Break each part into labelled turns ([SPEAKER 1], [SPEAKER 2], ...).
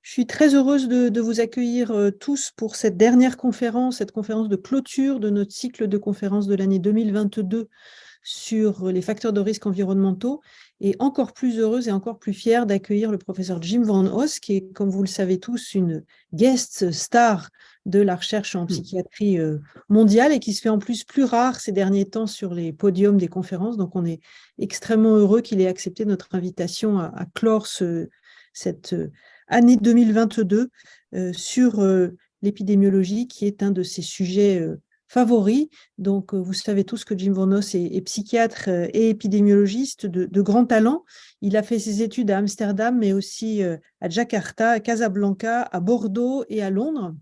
[SPEAKER 1] Je suis très heureuse de vous accueillir tous pour cette dernière conférence, cette conférence de clôture de notre cycle de conférences de l'année 2022 sur les facteurs de risque environnementaux, et encore plus heureuse et encore plus fière d'accueillir le professeur Jim Van Os, qui est, comme vous le savez tous, une guest star de la recherche en psychiatrie mondiale et qui se fait en plus rare ces derniers temps sur les podiums des conférences. Donc on est extrêmement heureux qu'il ait accepté notre invitation à clore cette année 2022 sur l'épidémiologie, qui est un de ses sujets favoris. Donc, vous savez tous que Jim Van Os est psychiatre et épidémiologiste de grand talent. Il a fait ses études à Amsterdam, mais aussi à Jakarta, à Casablanca, à Bordeaux et à Londres,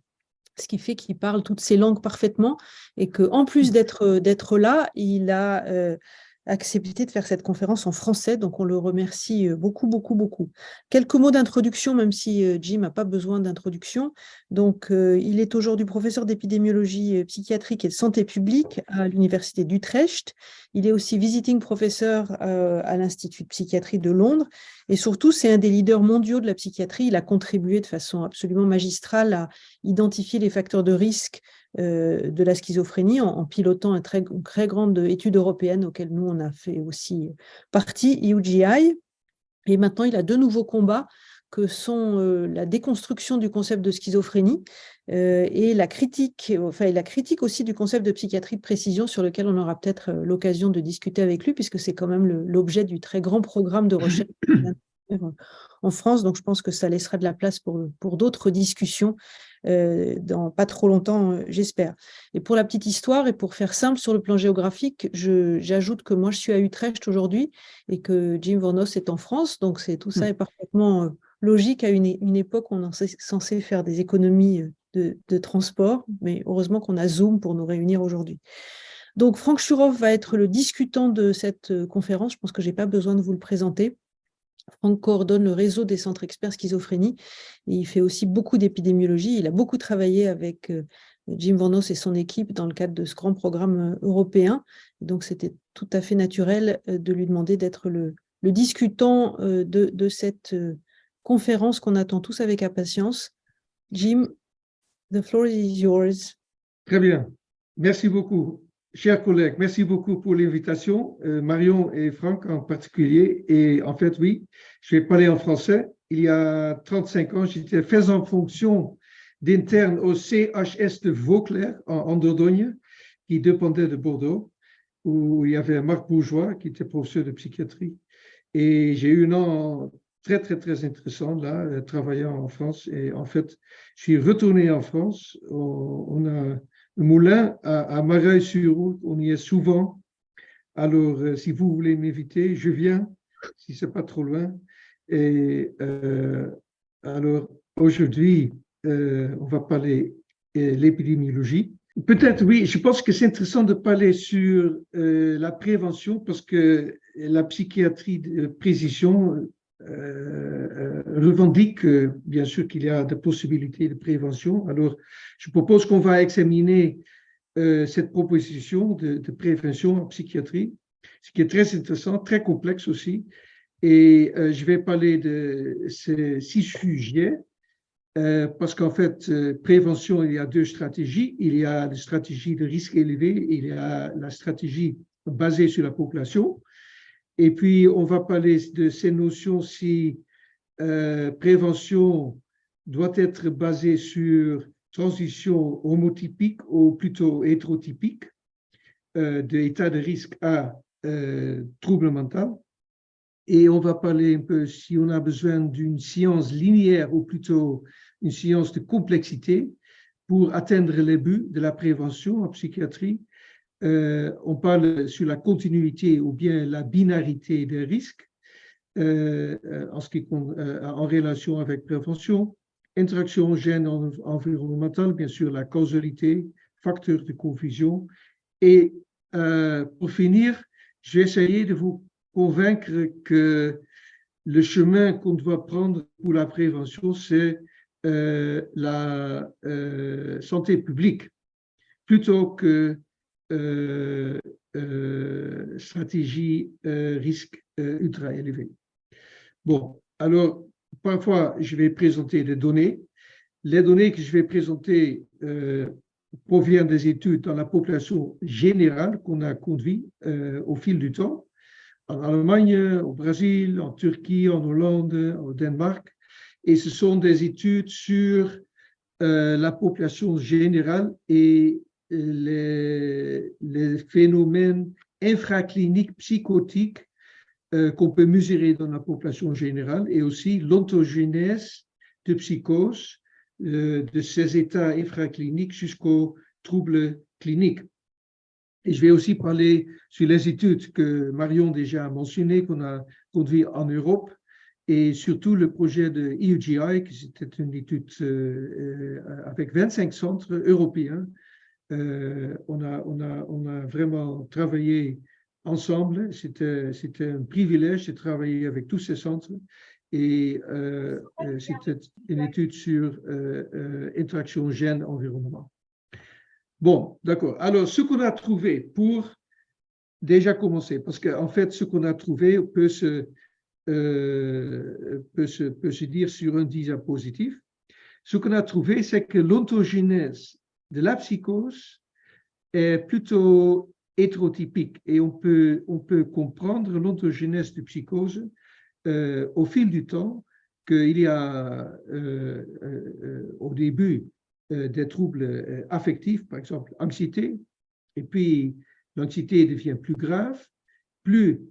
[SPEAKER 1] ce qui fait qu'il parle toutes ces langues parfaitement et qu'en plus d'être là, il a accepté de faire cette conférence en français, donc on le remercie beaucoup, beaucoup, beaucoup. Quelques mots d'introduction, même si Jim n'a pas besoin d'introduction. Donc, il est aujourd'hui professeur d'épidémiologie psychiatrique et de santé publique à l'université d'Utrecht. Il est aussi visiting professeur à l'Institut de psychiatrie de Londres. Et surtout, c'est un des leaders mondiaux de la psychiatrie. Il a contribué de façon absolument magistrale à identifier les facteurs de risque de la schizophrénie en pilotant une très grande étude européenne auquel nous, on a fait aussi partie, EUGI. Et maintenant, il a deux nouveaux combats que sont la déconstruction du concept de schizophrénie et la critique aussi du concept de psychiatrie de précision, sur lequel on aura peut-être l'occasion de discuter avec lui, puisque c'est quand même l'objet du très grand programme de recherche en France. Donc, je pense que ça laissera de la place pour d'autres discussions dans pas trop longtemps, j'espère. Et pour la petite histoire, et pour faire simple sur le plan géographique, j'ajoute que moi, je suis à Utrecht aujourd'hui et que Jim Van Os est en France. Donc, tout ça est parfaitement logique à une époque où on est censé faire des économies de transport, mais heureusement qu'on a Zoom pour nous réunir aujourd'hui. Donc, Franck Churoff va être le discutant de cette conférence. Je pense que je n'ai pas besoin de vous le présenter. Franck coordonne le réseau des centres experts schizophrénie et il fait aussi beaucoup d'épidémiologie. Il a beaucoup travaillé avec Jim Van Os et son équipe dans le cadre de ce grand programme européen. Donc, c'était tout à fait naturel de lui demander d'être le discutant de cette conférence qu'on attend tous avec impatience. Jim, the floor is yours.
[SPEAKER 2] Très bien. Merci beaucoup. Chers collègues, merci beaucoup pour l'invitation, Marion et Franck en particulier. Et en fait, oui, je vais parler en français. Il y a 35 ans, j'étais faisant fonction d'interne au CHS de Vauclair, en Dordogne, qui dépendait de Bordeaux, où il y avait Marc Bourgeois, qui était professeur de psychiatrie. Et j'ai eu un an très, très, très intéressant là, travaillant en France. Et en fait, je suis retourné en France. On a le moulin à Mareuil-sur-Ourcq, on y est souvent. Alors, si vous voulez m'inviter, je viens, si ce n'est pas trop loin. Et alors, aujourd'hui, on va parler de l'épidémiologie. Peut-être, oui, je pense que c'est intéressant de parler sur la prévention, parce que la psychiatrie de précision revendique bien sûr qu'il y a des possibilités de prévention. Alors, je propose qu'on va examiner cette proposition de prévention en psychiatrie, ce qui est très intéressant, très complexe aussi. Et je vais parler de ces 6 sujets, parce qu'en fait, prévention, il y a 2 stratégies. Il y a la stratégie de risque élevé, il y a la stratégie basée sur la population. Et puis, on va parler de ces notions si prévention doit être basée sur transition homotypique ou plutôt hétérotypique, d'état de risque à trouble mental. Et on va parler un peu si on a besoin d'une science linéaire ou plutôt une science de complexité pour atteindre les buts de la prévention en psychiatrie. On parle sur la continuité ou bien la binarité des risques en relation avec prévention, interaction gène-environnementale, bien sûr la causalité, facteurs de confusion. Et pour finir, je vais essayer de vous convaincre que le chemin qu'on doit prendre pour la prévention, c'est la santé publique, plutôt que stratégie risque ultra élevé. Bon, alors, parfois, je vais présenter des données. Les données que je vais présenter proviennent des études dans la population générale qu'on a conduit au fil du temps, en Allemagne, au Brésil, en Turquie, en Hollande, au Danemark. Et ce sont des études sur la population générale et les phénomènes infracliniques psychotiques qu'on peut mesurer dans la population générale et aussi l'ontogénèse de psychose de ces états infracliniques jusqu'aux troubles cliniques. Et je vais aussi parler sur les études que Marion déjà a mentionnées, qu'on a conduites en Europe, et surtout le projet de EUGI, qui c'était une étude avec 25 centres européens. On a vraiment travaillé ensemble. C'était un privilège de travailler avec tous ces centres. Et c'était une étude sur interaction gène-environnement. Bon, d'accord. Alors, ce qu'on a trouvé pour déjà commencer, parce qu'en fait, ce qu'on a trouvé peut se dire sur un diapositive. Ce qu'on a trouvé, c'est que l'ontogénèse de la psychose est plutôt hétérotypique et on peut comprendre l'ontogénèse de psychose au fil du temps, qu'il y a au début des troubles affectifs, par exemple anxiété, et puis l'anxiété devient plus grave, plus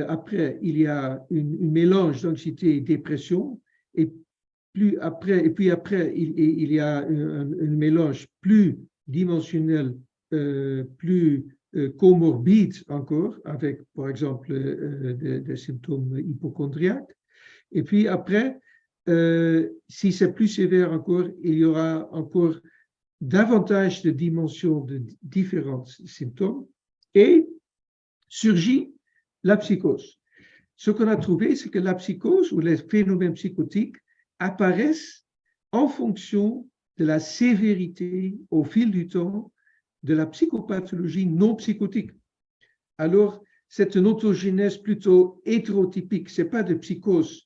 [SPEAKER 2] après il y a un mélange d'anxiété et dépression, et puis après il y a un mélange plus dimensionnel, plus comorbide encore, avec par exemple des symptômes hypochondriaques. Et puis après, si c'est plus sévère encore, il y aura encore davantage de dimensions de différents symptômes et surgit la psychose. Ce qu'on a trouvé, c'est que la psychose ou les phénomènes psychotiques apparaissent en fonction de la sévérité au fil du temps de la psychopathologie non psychotique. Alors, c'est une autogénèse plutôt hétérotypique. Ce n'est pas de psychose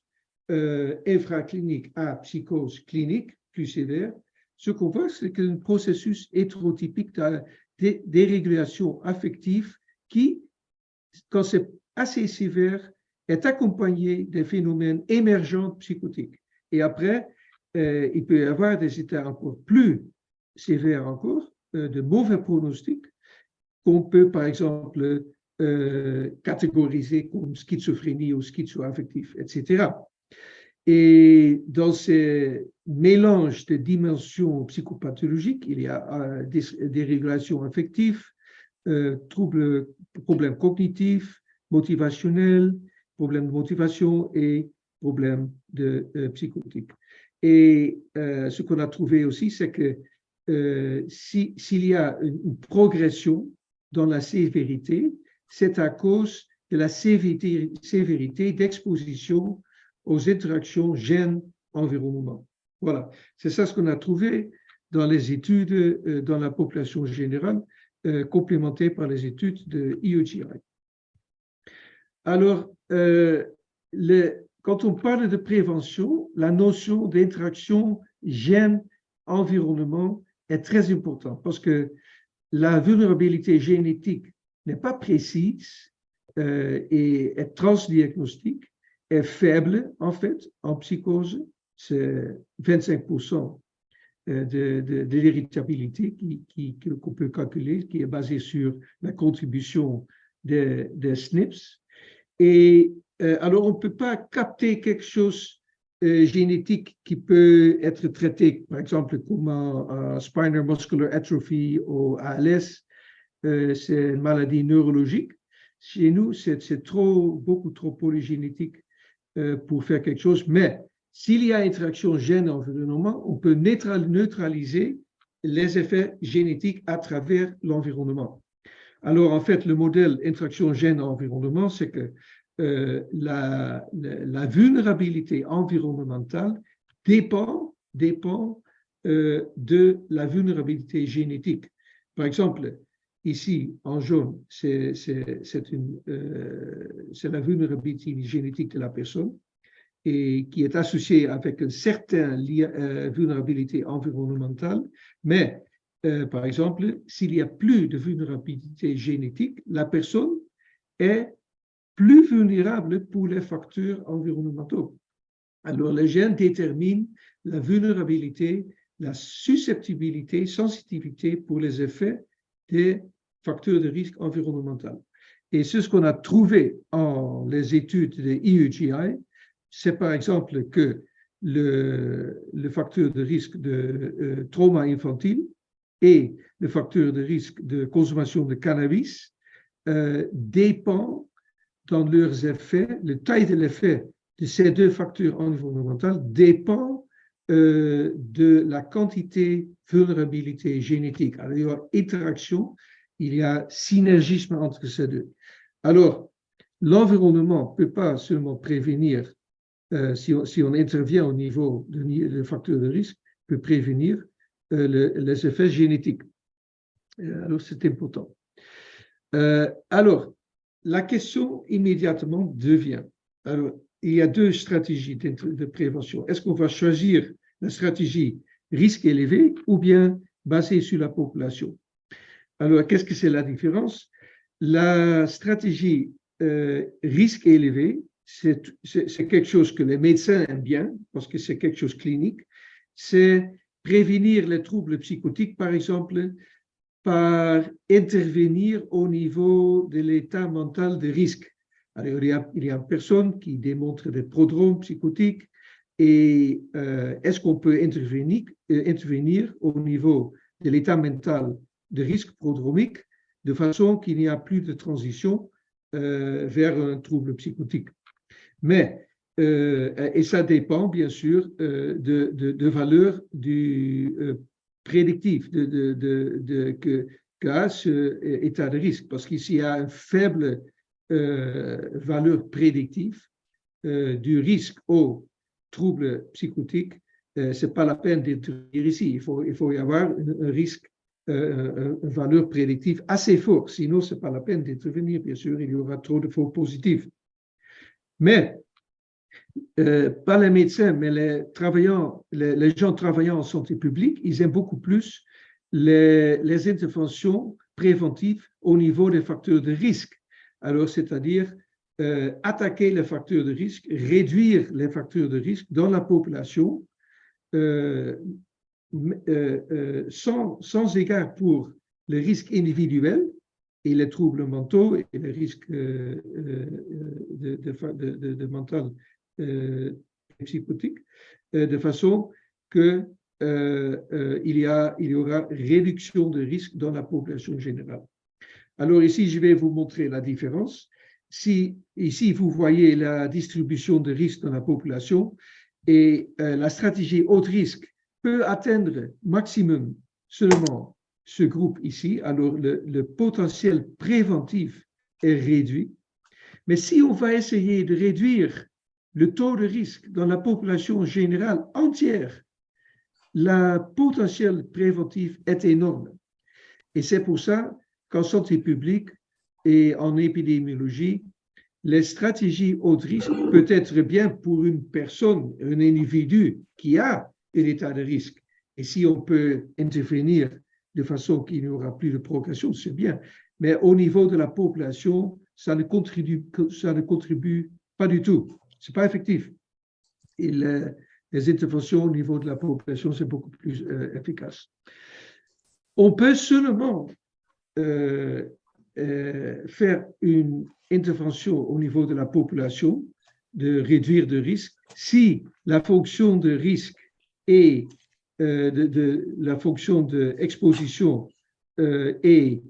[SPEAKER 2] infraclinique à psychose clinique plus sévère. Ce qu'on voit, c'est qu'un processus hétérotypique de dérégulation affective qui, quand c'est assez sévère, est accompagné des phénomènes émergents psychotiques. Et après, il peut y avoir des états encore plus sévères encore, de mauvais pronostics, qu'on peut, par exemple, catégoriser comme schizophrénie ou schizoaffectif, etc. Et dans ces mélanges de dimensions psychopathologiques, il y a des régulations affectives, problèmes cognitifs, motivationnels, problèmes de motivation et problèmes psychotiques. Et ce qu'on a trouvé aussi, c'est que s'il y a une progression dans la sévérité, c'est à cause de la sévérité d'exposition aux interactions gène-environnement. Voilà, c'est ça ce qu'on a trouvé dans les études dans la population générale, complémentées par les études de EUGI. Alors, quand on parle de prévention, la notion d'interaction gène-environnement est très importante parce que la vulnérabilité génétique n'est pas précise et est transdiagnostique, est faible en fait en psychose, c'est 25% de l'héritabilité qu'on peut calculer, qui est basée sur la contribution des SNPs. Et alors, on ne peut pas capter quelque chose génétique qui peut être traité, par exemple, comme spinal muscular atrophy ou ALS, c'est une maladie neurologique. Chez nous, c'est beaucoup trop polygénétique pour faire quelque chose, mais s'il y a interaction gène-environnement, on peut neutraliser les effets génétiques à travers l'environnement. Alors, en fait, le modèle interaction gène-environnement, c'est que la vulnérabilité environnementale dépend de la vulnérabilité génétique. Par exemple, ici, en jaune, c'est la vulnérabilité génétique de la personne. et qui est associé avec une certaine vulnérabilité environnementale, mais par exemple, s'il n'y a plus de vulnérabilité génétique, la personne est plus vulnérable pour les facteurs environnementaux. Alors, les gènes déterminent la vulnérabilité, la susceptibilité, sensibilité pour les effets des facteurs de risque environnemental. Et c'est ce qu'on a trouvé en les études de EUGI, c'est par exemple que le facteur de risque de trauma infantile et le facteur de risque de consommation de cannabis dépend dans leurs effets, le taille de l'effet de ces deux facteurs environnementaux dépend de la quantité vulnérabilité génétique. Alors, il y a interaction, il y a synergisme entre ces deux. Alors, l'environnement ne peut pas seulement prévenir, si on intervient au niveau des facteurs de risque, peut prévenir les effets génétiques. Alors, c'est important. Alors, la question immédiatement devient, alors, il y a deux stratégies de prévention. Est-ce qu'on va choisir la stratégie risque élevé ou bien basée sur la population? Alors, qu'est-ce que c'est la différence? La stratégie risque élevé, c'est quelque chose que les médecins aiment bien parce que c'est quelque chose de clinique. C'est prévenir les troubles psychotiques, par exemple, par intervenir au niveau de l'état mental de risque. Alors, il y a une personne qui démontre des prodromes psychotiques et est-ce qu'on peut intervenir au niveau de l'état mental de risque prodromique de façon qu'il n'y a plus de transition vers un trouble psychotique. Mais, et ça dépend bien sûr de valeur du prédictif qu'a ce état de risque, parce qu'ici il y a une faible valeur prédictive du risque au trouble psychotique, ce n'est pas la peine d'intervenir ici. Il faut y avoir un risque, une valeur prédictive assez forte, sinon ce n'est pas la peine d'intervenir, bien sûr, il y aura trop de faux positifs. Mais, pas les médecins, mais les gens travaillant en santé publique, ils aiment beaucoup plus les interventions préventives au niveau des facteurs de risque. Alors, c'est-à-dire attaquer les facteurs de risque, réduire les facteurs de risque dans la population sans égard pour les risques individuels et les troubles mentaux et les risques de mental psychotique, de façon que il y aura réduction de risque dans la population générale. Alors ici, je vais vous montrer la différence. Ici, vous voyez la distribution de risques dans la population et la stratégie haut risque peut atteindre maximum seulement ce groupe ici. Alors, le potentiel préventif est réduit. Mais si on va essayer de réduire le taux de risque dans la population générale entière, le potentiel préventif est énorme. Et c'est pour ça qu'en santé publique et en épidémiologie, les stratégies haut risque peuvent être bien pour une personne, un individu qui a un état de risque. Et si on peut intervenir de façon qu'il n'y aura plus de progression, c'est bien. Mais au niveau de la population, ça ne contribue pas du tout. Ce n'est pas effectif. Et les interventions au niveau de la population, c'est beaucoup plus efficace. On peut seulement faire une intervention au niveau de la population, de réduire de risque, si la fonction de risque et la fonction d'exposition et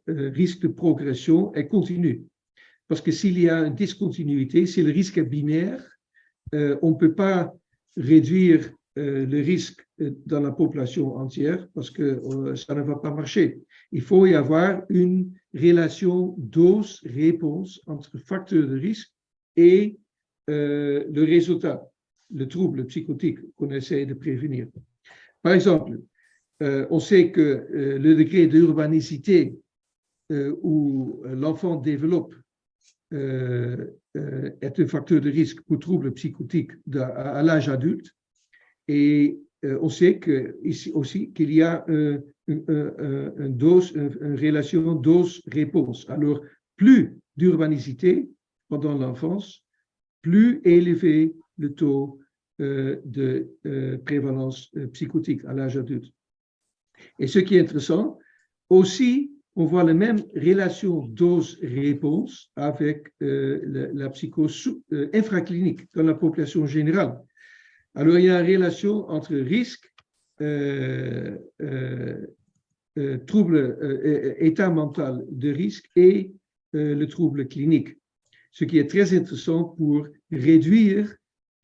[SPEAKER 2] risque de progression est continue. Parce que s'il y a une discontinuité, si le risque est binaire, on ne peut pas réduire le risque dans la population entière parce que ça ne va pas marcher. Il faut y avoir une relation dose-réponse entre facteur de risque et le résultat, le trouble psychotique qu'on essaie de prévenir. Par exemple, on sait que le degré d'urbanicité où l'enfant développe est un facteur de risque pour troubles psychotiques à l'âge adulte. Et on sait ici aussi qu'il y a une relation dose-réponse. Alors, plus d'urbanicité pendant l'enfance, plus élevé le taux de prévalence psychotique à l'âge adulte. Et ce qui est intéressant, aussi, on voit la même relation dose-réponse avec la psychose infraclinique dans la population générale. Alors, il y a une relation entre risque, trouble, état mental de risque et le trouble clinique, ce qui est très intéressant pour réduire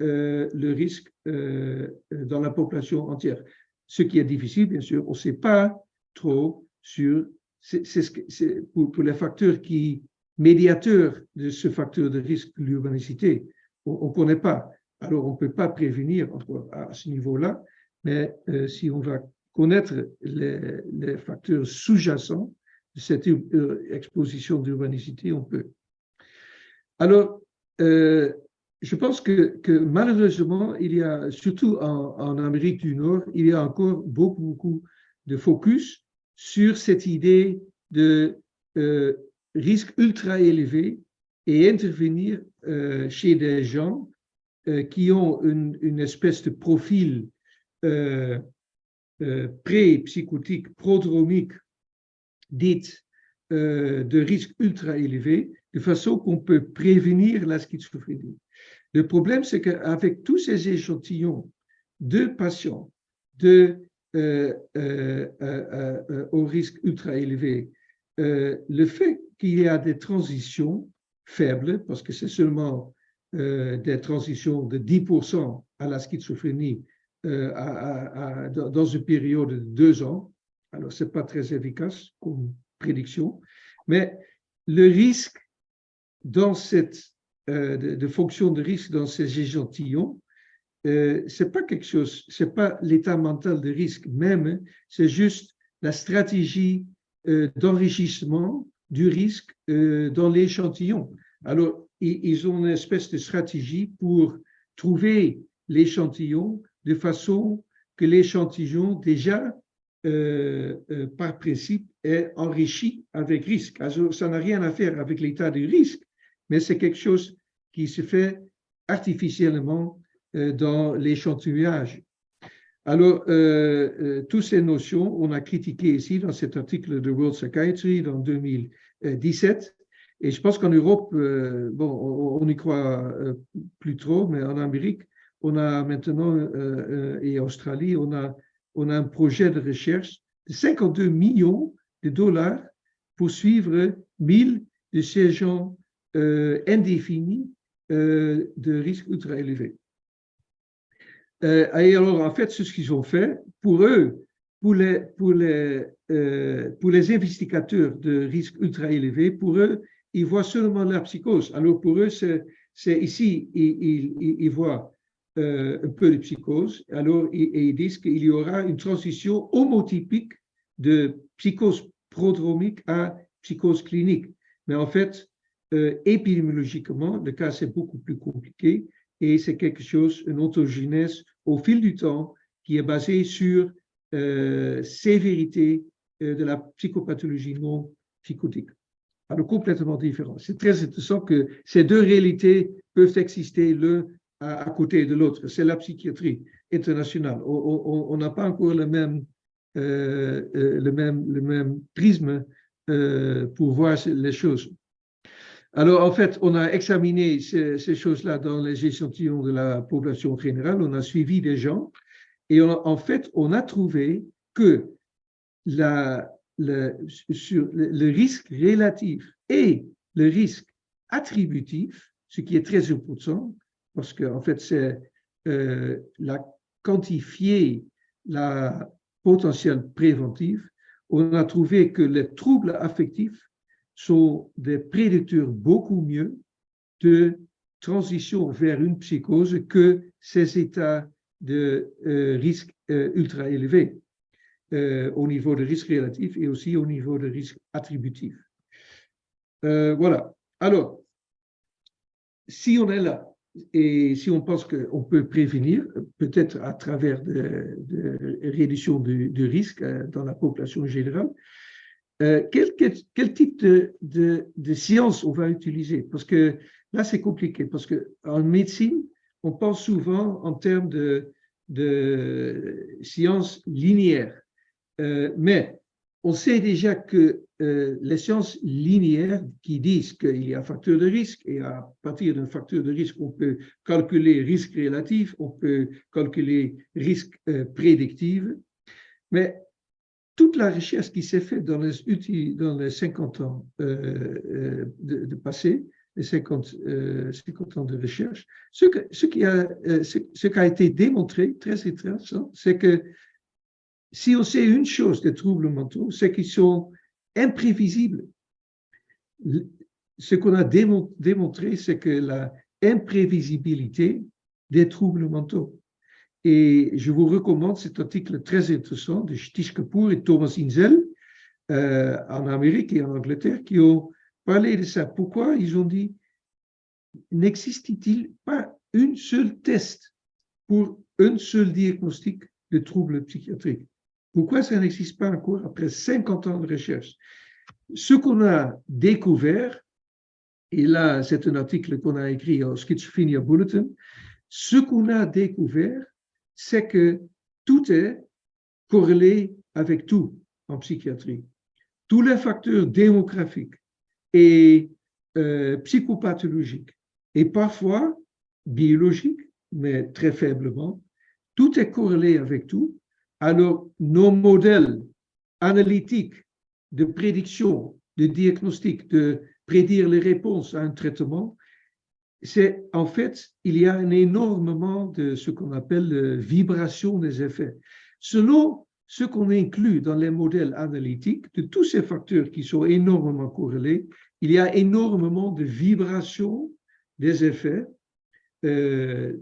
[SPEAKER 2] le risque dans la population entière. Ce qui est difficile, bien sûr, on ne sait pas trop sur pour les facteurs médiateurs de ce facteur de risque, l'urbanicité. On ne connaît pas. Alors, on ne peut pas prévenir encore à ce niveau-là, mais si on va connaître les facteurs sous-jacents de cette exposition d'urbanicité, on peut. Alors, je pense que malheureusement, il y a, surtout en Amérique du Nord, il y a encore beaucoup de focus sur cette idée de risque ultra élevé et intervenir chez des gens qui ont une espèce de profil pré-psychotique, prodromique, dit de risque ultra élevé, de façon qu'on peut prévenir la schizophrénie. Le problème, c'est qu'avec tous ces échantillons de patients au risque ultra élevé, le fait qu'il y a des transitions faibles, parce que c'est seulement des transitions de 10% à la schizophrénie dans une période de 2 ans, alors ce n'est pas très efficace comme prédiction, mais le risque dans cette de fonction de risque dans ces échantillons, c'est pas quelque chose, c'est pas l'état mental de risque même, c'est juste la stratégie d'enrichissement du risque dans l'échantillon. Alors, ils ont une espèce de stratégie pour trouver l'échantillon de façon que l'échantillon déjà par principe est enrichi avec risque. Alors, ça n'a rien à faire avec l'état du risque, mais c'est quelque chose qui se fait artificiellement dans l'échantillonnage. Alors, toutes ces notions, on a critiqué ici dans cet article de World Psychiatry en 2017, et je pense qu'en Europe, bon, on y croit plus trop, mais en Amérique, on a maintenant, et en Australie, on a un projet de recherche de 52 millions de dollars pour suivre 1000 de ces gens indéfinis de risque ultra élevé. Et alors, en fait, ce qu'ils ont fait, pour eux, pour les investigateurs de risque ultra élevé, pour eux, ils voient seulement la psychose. Alors, pour eux, c'est ici, ils voient un peu de psychose. Alors, ils disent qu'il y aura une transition homotypique de psychose prodromique à psychose clinique. Mais en fait, épidémiologiquement, le cas, c'est beaucoup plus compliqué. Et c'est quelque chose, une ontogénèse au fil du temps qui est basée sur sévérité de la psychopathologie non psychotique. Alors, complètement différent. C'est très intéressant que ces deux réalités peuvent exister l'un à côté de l'autre. C'est la psychiatrie internationale. On n'a pas encore le même prisme pour voir les choses. Alors, en fait, on a examiné ces choses-là dans les échantillons de la population générale, on a suivi des gens, et en fait, on a trouvé que sur le risque relatif et le risque attributif, ce qui est très important, parce qu'en fait, c'est quantifier la potentiel préventif, on a trouvé que les troubles affectifs sont des prédicteurs beaucoup mieux de transition vers une psychose que ces états de risque ultra élevés au niveau de risque relatif et aussi au niveau de risque attributif. Voilà. Alors, si on est là et si on pense qu'on peut prévenir, peut-être à travers de réduction de risque dans la population générale, quel type de science on va utiliser? Parce que là, c'est compliqué, parce qu'en médecine, on pense souvent en termes de sciences linéaires. Mais on sait déjà que les sciences linéaires qui disent qu'il y a un facteur de risque et à partir d'un facteur de risque, on peut calculer risque relatif, on peut calculer risque prédictif. Mais toute la recherche qui s'est faite dans les 50 ans de passé, les 50 ans de recherche, ce qui a été démontré, très intéressant, c'est que si on sait une chose des troubles mentaux, c'est qu'ils sont imprévisibles. Ce qu'on a démontré, c'est que la imprévisibilité des troubles mentaux. Et je vous recommande cet article très intéressant de Satish Kapoor et Thomas Insel en Amérique et en Angleterre qui ont parlé de ça. Pourquoi ils ont dit n'existe-t-il pas un seul test pour un seul diagnostic de troubles psychiatriques? Pourquoi ça n'existe pas encore après 50 ans de recherche? Ce qu'on a découvert, et là c'est un article qu'on a écrit au Schizophrenia Bulletin, ce qu'on a découvert, c'est que tout est corrélé avec tout en psychiatrie. Tous les facteurs démographiques et psychopathologiques et parfois biologiques, mais très faiblement, tout est corrélé avec tout. Alors, nos modèles analytiques de prédiction, de diagnostic, de prédire les réponses à un traitement, c'est en fait, il y a un énormément de ce qu'on appelle vibration des effets. Selon ce qu'on inclut dans les modèles analytiques, de tous ces facteurs qui sont énormément corrélés, il y a énormément de vibrations des effets, et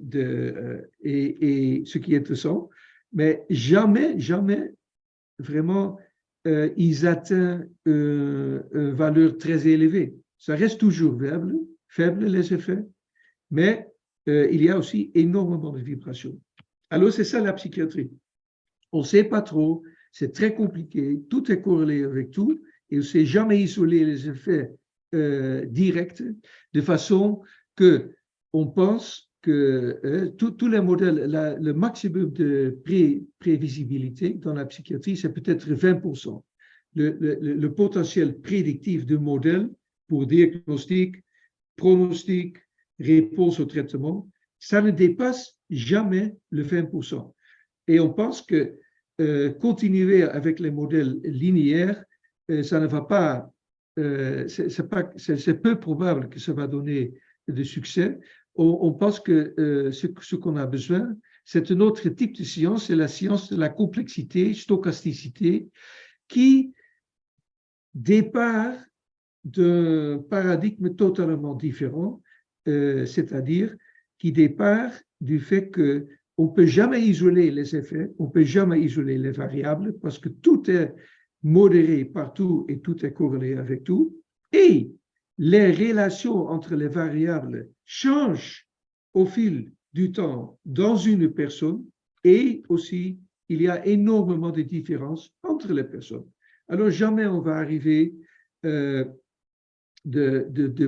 [SPEAKER 2] ce qui est intéressant, mais jamais vraiment ils atteignent une valeur très élevée. Ça reste toujours faible les effets, mais il y a aussi énormément de vibrations. Alors c'est ça la psychiatrie. On ne sait pas trop, c'est très compliqué, tout est corrélé avec tout, et on ne sait jamais isoler les effets directs, de façon qu'on pense que tous les modèles, le maximum de prévisibilité dans la psychiatrie, c'est peut-être 20%. Le potentiel prédictif de modèle pour diagnostic, pronostic, réponse au traitement, ça ne dépasse jamais le 20%. Et on pense que continuer avec les modèles linéaires, ça ne va pas, c'est peu probable que ça va donner de succès. On pense que ce qu'on a besoin, c'est un autre type de science, c'est la science de la complexité, stochasticité, qui départ d'un paradigme totalement différent, c'est-à-dire qui départ du fait qu'on ne peut jamais isoler les effets, on ne peut jamais isoler les variables, parce que tout est modéré partout et tout est corrélé avec tout, et les relations entre les variables changent au fil du temps dans une personne, et aussi il y a énormément de différences entre les personnes. Alors jamais on va arriver de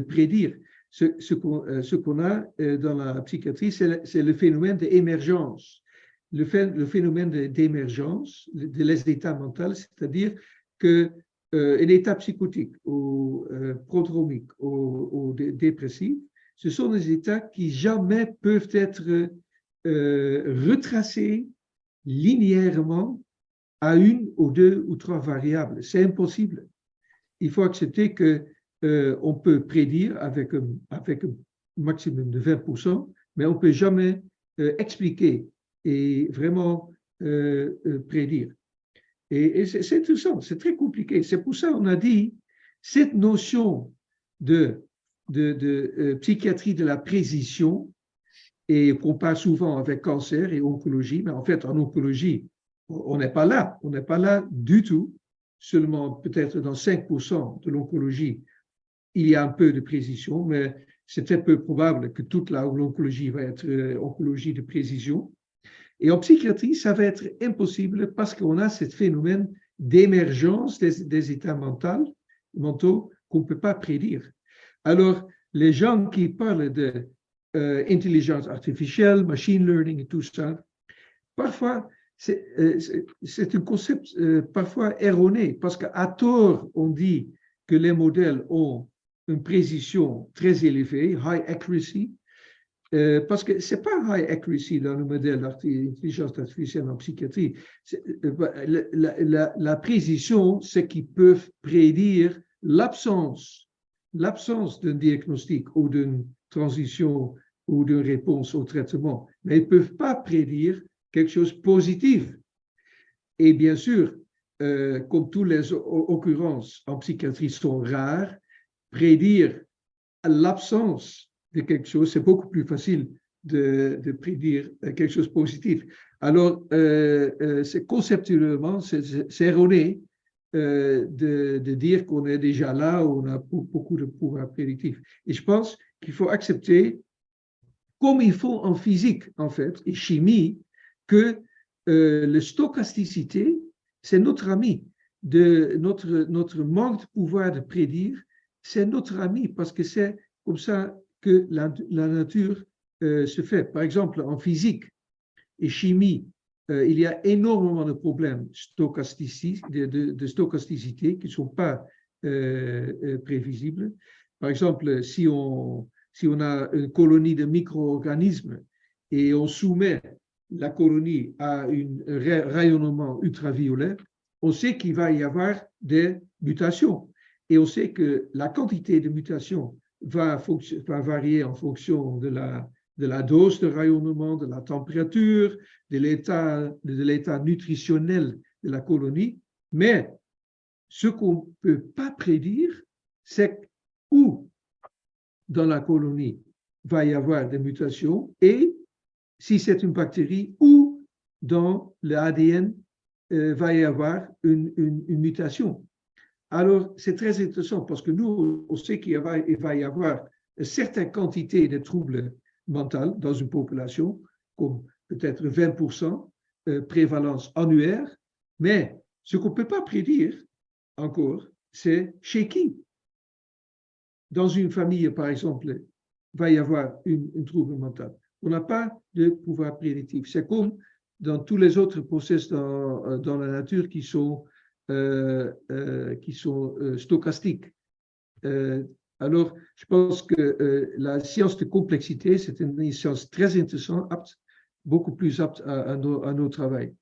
[SPEAKER 2] prédire. Ce qu'on a dans la psychiatrie, c'est le phénomène d'émergence. Le phénomène d'émergence de l'état mental, c'est-à-dire que un état psychotique ou prodromique ou dépressif, ce sont des états qui jamais peuvent être retracés linéairement à une ou deux ou trois variables. C'est impossible. Il faut accepter qu'on peut prédire avec un maximum de 20%, mais on ne peut jamais expliquer et vraiment prédire. Et c'est tout ça, c'est très compliqué. C'est pour ça qu'on a dit, cette notion de psychiatrie de la précision, et qu'on parle souvent avec cancer et oncologie, mais en fait, en oncologie, on n'est pas là du tout. Seulement peut-être dans 5% de l'oncologie, il y a un peu de précision, mais c'est très peu probable que toute l'oncologie va être oncologie de précision. Et en psychiatrie, ça va être impossible parce qu'on a ce phénomène d'émergence des états mentaux qu'on ne peut pas prédire. Alors, les gens qui parlent d'intelligence artificielle, machine learning et tout ça, parfois, c'est un concept parfois erroné parce qu'à tort, on dit que les modèles ont une précision très élevée, high accuracy, parce que ce n'est pas high accuracy dans le modèle d'intelligence artificielle en psychiatrie. La précision, c'est qu'ils peuvent prédire l'absence d'un diagnostic ou d'une transition ou d'une réponse au traitement, mais ils ne peuvent pas prédire quelque chose de positif. Et bien sûr, comme toutes les occurrences en psychiatrie sont rares, prédire l'absence de quelque chose, c'est beaucoup plus facile de prédire quelque chose de positif. Alors, c'est conceptuellement, c'est erroné de dire qu'on est déjà là, où on a beaucoup de pouvoir prédictif. Et je pense qu'il faut accepter, comme il faut en physique, en fait, et chimie, que la stochasticité, c'est notre ami. Notre manque de pouvoir de prédire, c'est notre ami, parce que c'est comme ça que la nature se fait. Par exemple, en physique et chimie, il y a énormément de problèmes de stochasticité qui ne sont pas prévisibles. Par exemple, si on a une colonie de micro-organismes et on soumet la colonie à un rayonnement ultraviolet, on sait qu'il va y avoir des mutations. Et on sait que la quantité de mutations va varier en fonction de la dose de rayonnement, de la température, de l'état nutritionnel de la colonie. Mais ce qu'on ne peut pas prédire, c'est où dans la colonie va y avoir des mutations et si c'est une bactérie, où dans l'ADN va y avoir une mutation. Alors, c'est très intéressant parce que nous, on sait qu'il va y avoir une certaine quantité de troubles mentaux dans une population, comme peut-être 20% prévalence annuaire, mais ce qu'on ne peut pas prédire encore, c'est chez qui. Dans une famille, par exemple, va y avoir un trouble mental. On n'a pas de pouvoir prédictif. C'est comme dans tous les autres processus dans la nature qui sont stochastiques. Alors, je pense que la science de complexité, c'est une science très intéressante, beaucoup plus apte à nos travail.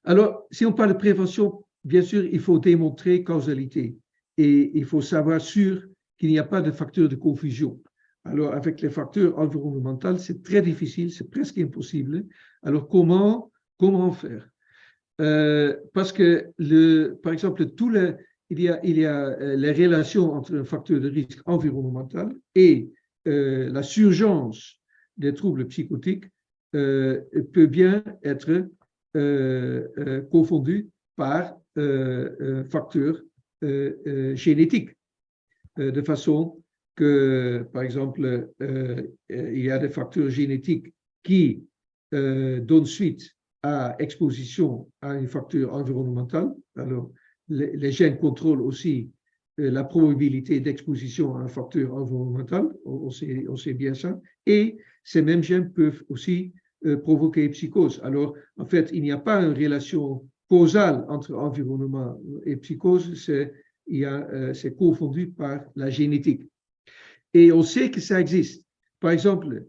[SPEAKER 2] Alors, si on parle de prévention, bien sûr, il faut démontrer causalité et il faut savoir sûr qu'il n'y a pas de facteur de confusion. Alors, avec les facteurs environnementaux, c'est très difficile, c'est presque impossible. Alors, comment faire? Parce que, par exemple, il y a les relations entre un facteur de risque environnemental et la surgence des troubles psychotiques peut bien être confondue par facteurs génétiques, de façon que, par exemple, il y a des facteurs génétiques qui donnent suite à exposition à un facteur environnemental. Alors, les gènes contrôlent aussi la probabilité d'exposition à un facteur environnemental, on sait bien ça, et ces mêmes gènes peuvent aussi provoquer psychose. Alors, en fait, il n'y a pas une relation causale entre environnement et psychose, c'est confondu par la génétique. Et on sait que ça existe. Par exemple,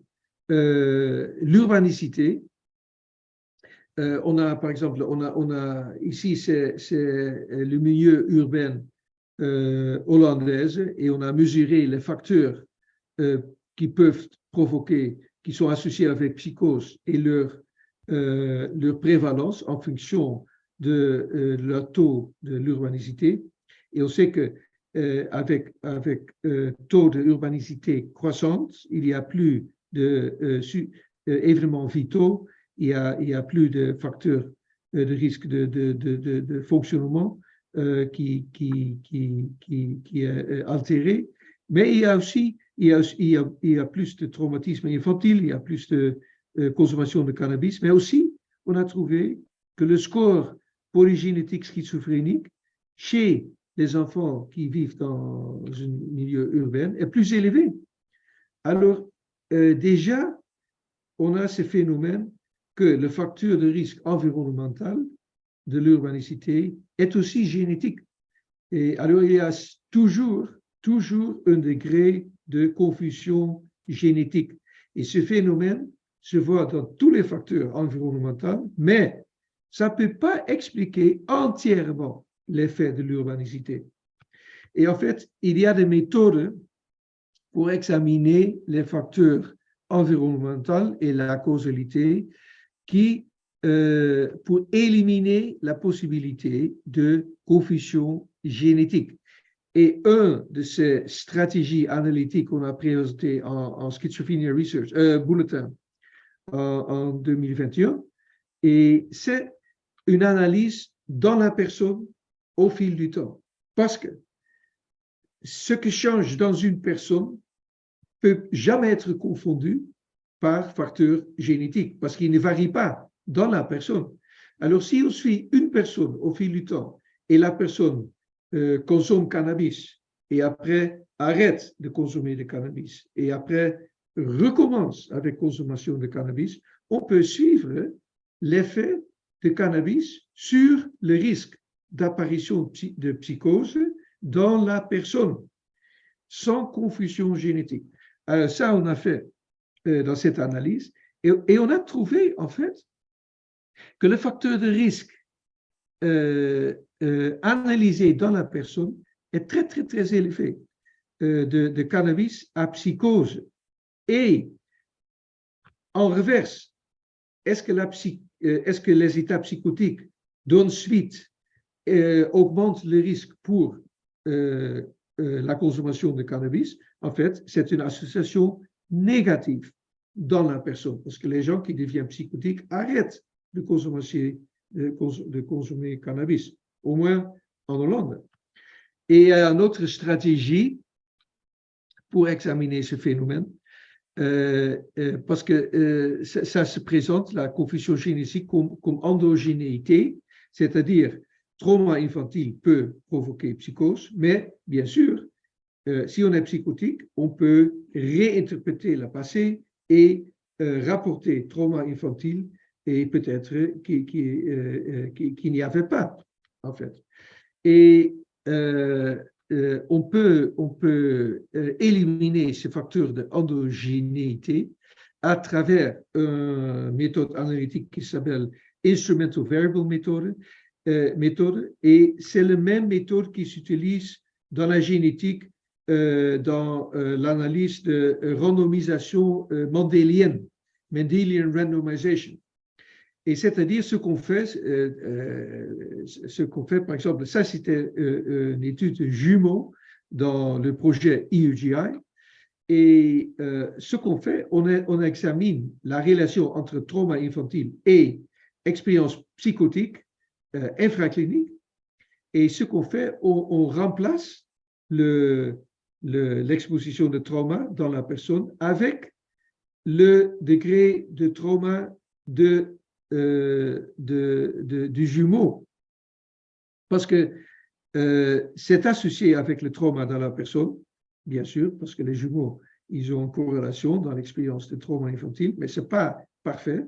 [SPEAKER 2] l'urbanicité, on a, par exemple, ici, c'est le milieu urbain hollandaise et on a mesuré les facteurs qui peuvent provoquer, qui sont associés avec psychose et leur prévalence en fonction de leur taux de l'urbanicité. Et on sait que avec taux de urbanicité croissante, il n'y a plus d'événements vitaux, il y a plus de facteurs de risque de fonctionnement qui est altéré, mais il y a aussi il y a plus de traumatisme infantile, il y a plus de consommation de cannabis, mais aussi, on a trouvé que le score polygénétique schizophrénique chez les enfants qui vivent dans un milieu urbain est plus élevé. Alors, déjà, on a ce phénomène que le facteur de risque environnemental de l'urbanicité est aussi génétique. Et alors, il y a toujours un degré de confusion génétique. Et ce phénomène se voit dans tous les facteurs environnementaux, mais ça ne peut pas expliquer entièrement l'effet de l'urbanicité. Et en fait, il y a des méthodes pour examiner les facteurs environnementaux et la causalité pour éliminer la possibilité de confusion génétique. Et une de ces stratégies analytiques qu'on a présentées en Schizophrenia Research Bulletin en 2021, et c'est une analyse dans la personne au fil du temps. Parce que ce qui change dans une personne peut jamais être confondu par facteur génétique, parce qu'il ne varie pas dans la personne. Alors, si on suit une personne au fil du temps et la personne consomme cannabis et après arrête de consommer de cannabis et après recommence avec consommation de cannabis, on peut suivre l'effet de cannabis sur le risque d'apparition de psychose dans la personne, sans confusion génétique. Alors ça, on a fait dans cette analyse, et on a trouvé, en fait, que le facteur de risque analysé dans la personne est très, très, très élevé de cannabis à psychose. Et en reverse, est-ce que les états psychotiques d'ensuite augmentent le risque pour la consommation de cannabis? En fait, c'est une association négative dans la personne, parce que les gens qui deviennent psychotiques arrêtent de consommer cannabis, au moins en Hollande. Et il y a une autre stratégie pour examiner ce phénomène, parce que ça se présente, la confusion génétique, comme endogénéité, c'est-à-dire trauma infantile peut provoquer psychose, mais bien sûr, si on est psychotique, on peut réinterpréter le passé et rapporter trauma infantile et peut-être qu'il n'y avait pas, en fait. Et on peut éliminer ce facteur d'endogénéité à travers une méthode analytique qui s'appelle Instrumental Variable méthode, et c'est la même méthode qui s'utilise dans la génétique, dans l'analyse de randomisation mendélienne, Mendelian Randomization. Et c'est-à-dire ce qu'on fait, par exemple, ça c'était une étude jumeau dans le projet EUGI, et ce qu'on fait, on examine la relation entre trauma infantile et expérience psychotique infraclinique, et ce qu'on fait, on remplace l'exposition de trauma dans la personne avec le degré de trauma du jumeau, parce que c'est associé avec le trauma dans la personne, bien sûr, parce que les jumeaux, ils ont une corrélation dans l'expérience de trauma infantile, mais ce n'est pas parfait,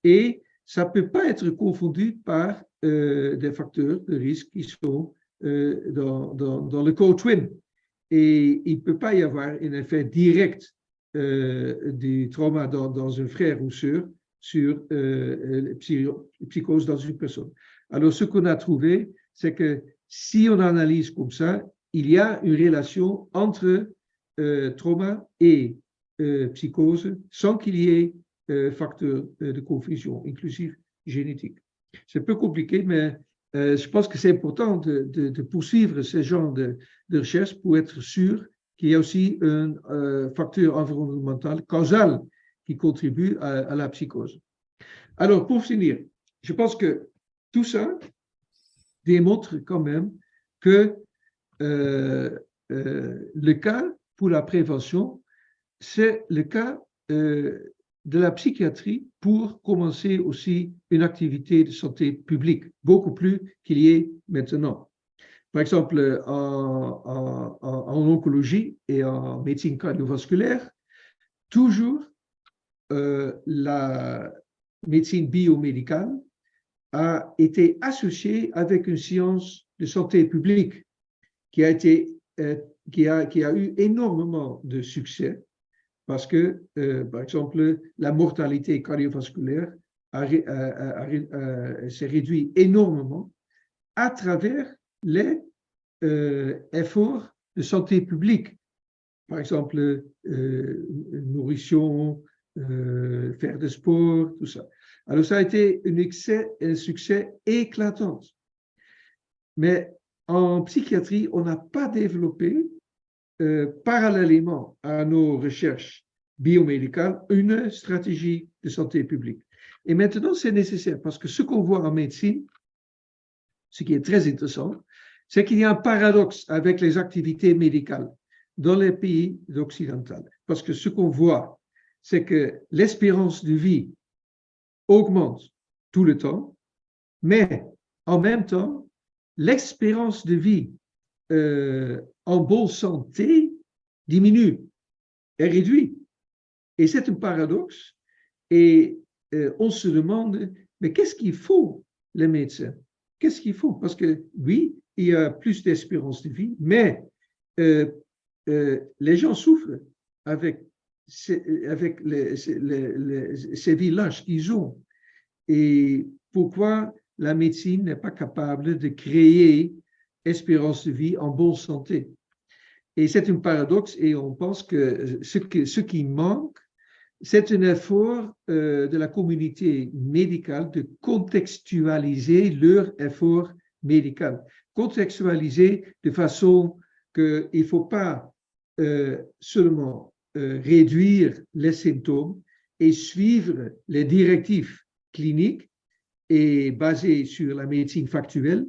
[SPEAKER 2] et ça ne peut pas être confondu par des facteurs de risque qui sont dans le co-twin, et il ne peut pas y avoir un effet direct du trauma dans un frère ou sœur sur psychose dans une personne. Alors, ce qu'on a trouvé, c'est que si on analyse comme ça, il y a une relation entre trauma et psychose sans qu'il y ait facteur de confusion, inclusive génétique. C'est un peu compliqué, mais je pense que c'est important de poursuivre ce genre de recherche pour être sûr qu'il y a aussi un facteur environnemental causal qui contribue à la psychose. Alors, pour finir, je pense que tout ça démontre quand même que le cas pour la prévention c'est le cas de la psychiatrie pour commencer aussi une activité de santé publique, beaucoup plus qu'il y est maintenant. Par exemple, en oncologie et en médecine cardiovasculaire, toujours la médecine biomédicale a été associée avec une science de santé publique qui a eu énormément de succès parce que, par exemple, la mortalité cardiovasculaire s'est réduite énormément à travers les efforts de santé publique. Par exemple, nourrition, faire du sport, tout ça. Alors, ça a été un succès éclatant. Mais en psychiatrie, on n'a pas développé, parallèlement à nos recherches biomédicales, une stratégie de santé publique. Et maintenant, c'est nécessaire parce que ce qu'on voit en médecine, ce qui est très intéressant, c'est qu'il y a un paradoxe avec les activités médicales dans les pays occidentaux. Parce que ce qu'on voit, c'est que l'espérance de vie augmente tout le temps, mais en même temps, l'espérance de vie en bonne santé diminue, est réduite. Et c'est un paradoxe. Et on se demande, mais qu'est-ce qu'il faut, les médecins? Qu'est-ce qu'il faut? Parce que oui, il y a plus d'espérance de vie, mais les gens souffrent avec ces villages qu'ils ont. Et pourquoi la médecine n'est pas capable de créer espérance de vie en bonne santé? Et c'est un paradoxe et on pense que ce qui manque, c'est un effort de la communauté médicale de contextualiser leur effort médical. Contextualiser de façon qu'il ne faut pas seulement réduire les symptômes et suivre les directives cliniques et basées sur la médecine factuelle,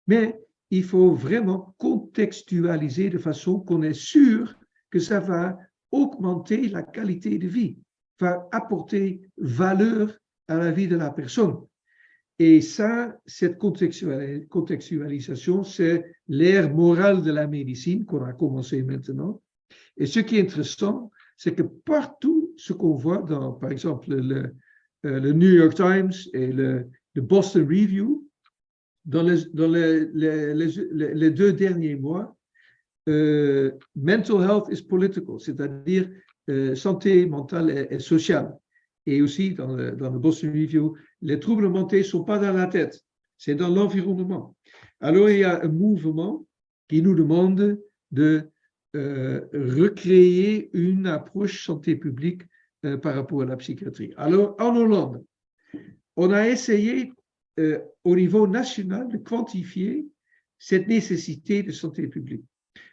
[SPEAKER 2] mais il faut vraiment contextualiser de façon qu'on est sûr que ça va augmenter la qualité de vie, va apporter valeur à la vie de la personne. Et ça, cette contextualisation, c'est l'ère morale de la médecine qu'on a commencé maintenant. Et ce qui est intéressant, c'est que partout, ce qu'on voit dans, par exemple, le New York Times et le Boston Review, dans les 2 derniers mois, mental health is political, c'est-à-dire santé mentale et sociale. Et aussi dans le Boston Review, les troubles mentaux ne sont pas dans la tête, c'est dans l'environnement. Alors, il y a un mouvement qui nous demande de recréer une approche santé publique par rapport à la psychiatrie. Alors, en Hollande, on a essayé au niveau national de quantifier cette nécessité de santé publique.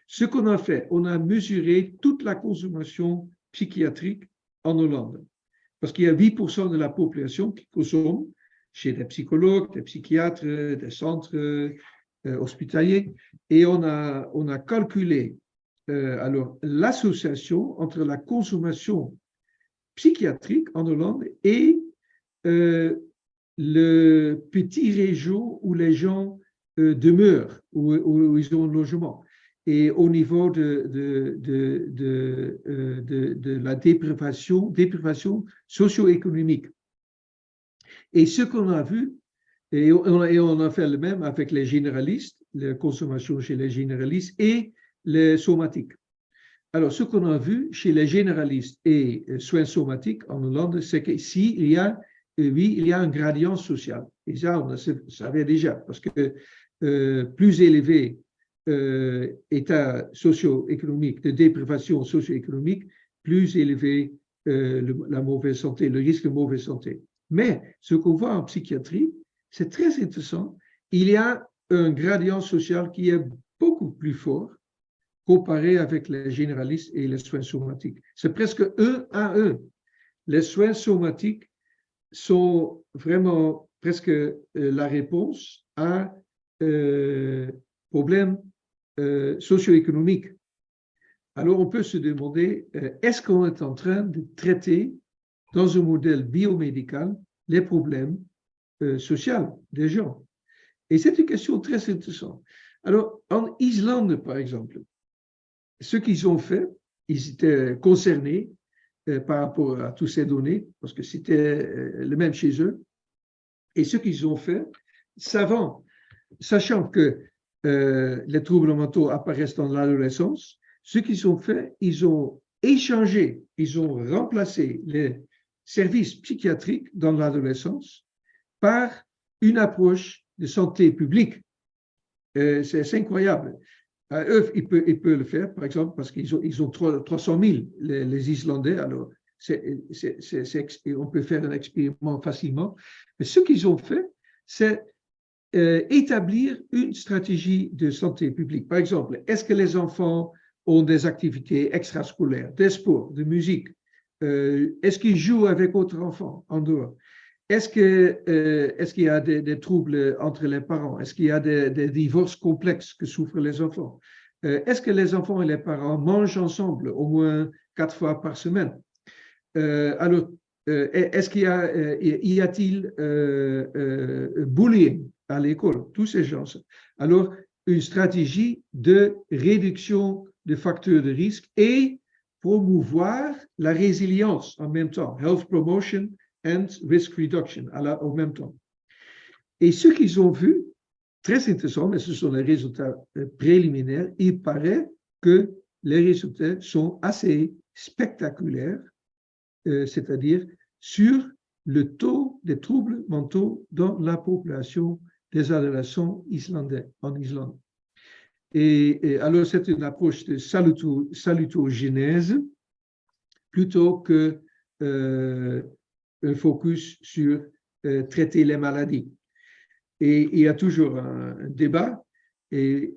[SPEAKER 2] Ce qu'on a fait, on a mesuré toute la consommation psychiatrique en Hollande. Parce qu'il y a 8% de la population qui consomme chez des psychologues, des psychiatres, des centres hospitaliers. Et on a calculé alors l'association entre la consommation psychiatrique en Hollande et le petit région où les gens demeurent, où ils ont un logement. Et au niveau de la déprivation socio-économique. Et ce qu'on a vu, et on a fait le même avec les généralistes, la consommation chez les généralistes et les somatiques. Alors, ce qu'on a vu chez les généralistes et soins somatiques en Hollande, c'est qu'ici, il y a un gradient social. Et ça, on le savait déjà, parce que plus élevé état socio-économique, de déprivation socio-économique, plus élevé la mauvaise santé, le risque de mauvaise santé. Mais ce qu'on voit en psychiatrie, c'est très intéressant. Il y a un gradient social qui est beaucoup plus fort comparé avec les généralistes et les soins somatiques. C'est presque 1 à 1. Les soins somatiques sont vraiment presque la réponse à problèmes socio-économiques. alors on peut se demander, est-ce qu'on est en train de traiter dans un modèle biomédical les problèmes sociaux des gens? Et c'est une question très intéressante. Alors, en Islande, par exemple, ce qu'ils ont fait, ils étaient concernés par rapport à toutes ces données, parce que c'était le même chez eux. Et ce qu'ils ont fait, sachant que les troubles mentaux apparaissent dans l'adolescence, ce qu'ils ont fait, ils ont échangé, ils ont remplacé les services psychiatriques dans l'adolescence par une approche de santé publique. C'est incroyable. Eux, ils peuvent le faire, par exemple, parce qu'ils ont 300 000, les Islandais. Alors, on peut faire un expériment facilement. Mais ce qu'ils ont fait, c'est établir une stratégie de santé publique. Par exemple, est-ce que les enfants ont des activités extrascolaires, des sports, de musique? Est-ce qu'ils jouent avec d'autres enfants en dehors? Est-ce qu'il y a des troubles entre les parents? Est-ce qu'il y a des divorces complexes que souffrent les enfants? Est-ce que les enfants et les parents mangent ensemble au moins 4 fois par semaine? Alors, est-ce qu'il y a-t-il bullying à l'école? Tous ces gens. Alors, une stratégie de réduction des facteurs de risque et promouvoir la résilience en même temps, health promotion and risk reduction au même temps. Et ce qu'ils ont vu, très intéressant, mais ce sont les résultats préliminaires, il paraît que les résultats sont assez spectaculaires, c'est-à-dire sur le taux des troubles mentaux dans la population des adolescents islandais en Islande. Et alors, c'est une approche de salutogénèse plutôt que un focus sur traiter les maladies. Et il y a toujours un débat et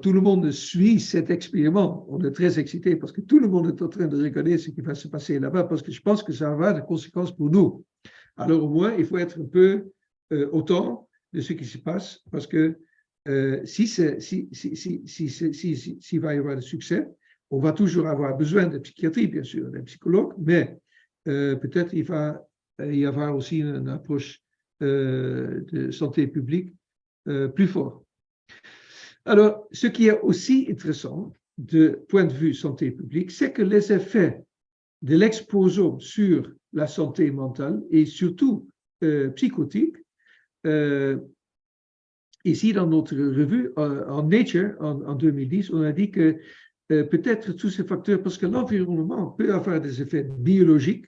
[SPEAKER 2] tout le monde suit cet expériment. On est très excité parce que tout le monde est en train de regarder ce qui va se passer là-bas parce que je pense que ça va avoir des conséquences pour nous. Alors au moins, il faut être un peu au temps de ce qui se passe parce que s'il va y avoir de succès, on va toujours avoir besoin de psychiatrie, bien sûr, des psychologues, mais peut-être il va y avoir aussi une approche de santé publique plus forte. Alors, ce qui est aussi intéressant de point de vue santé publique, c'est que les effets de l'exposome sur la santé mentale et surtout psychotique, ici dans notre revue en Nature en 2010, on a dit que peut-être tous ces facteurs, parce que l'environnement peut avoir des effets biologiques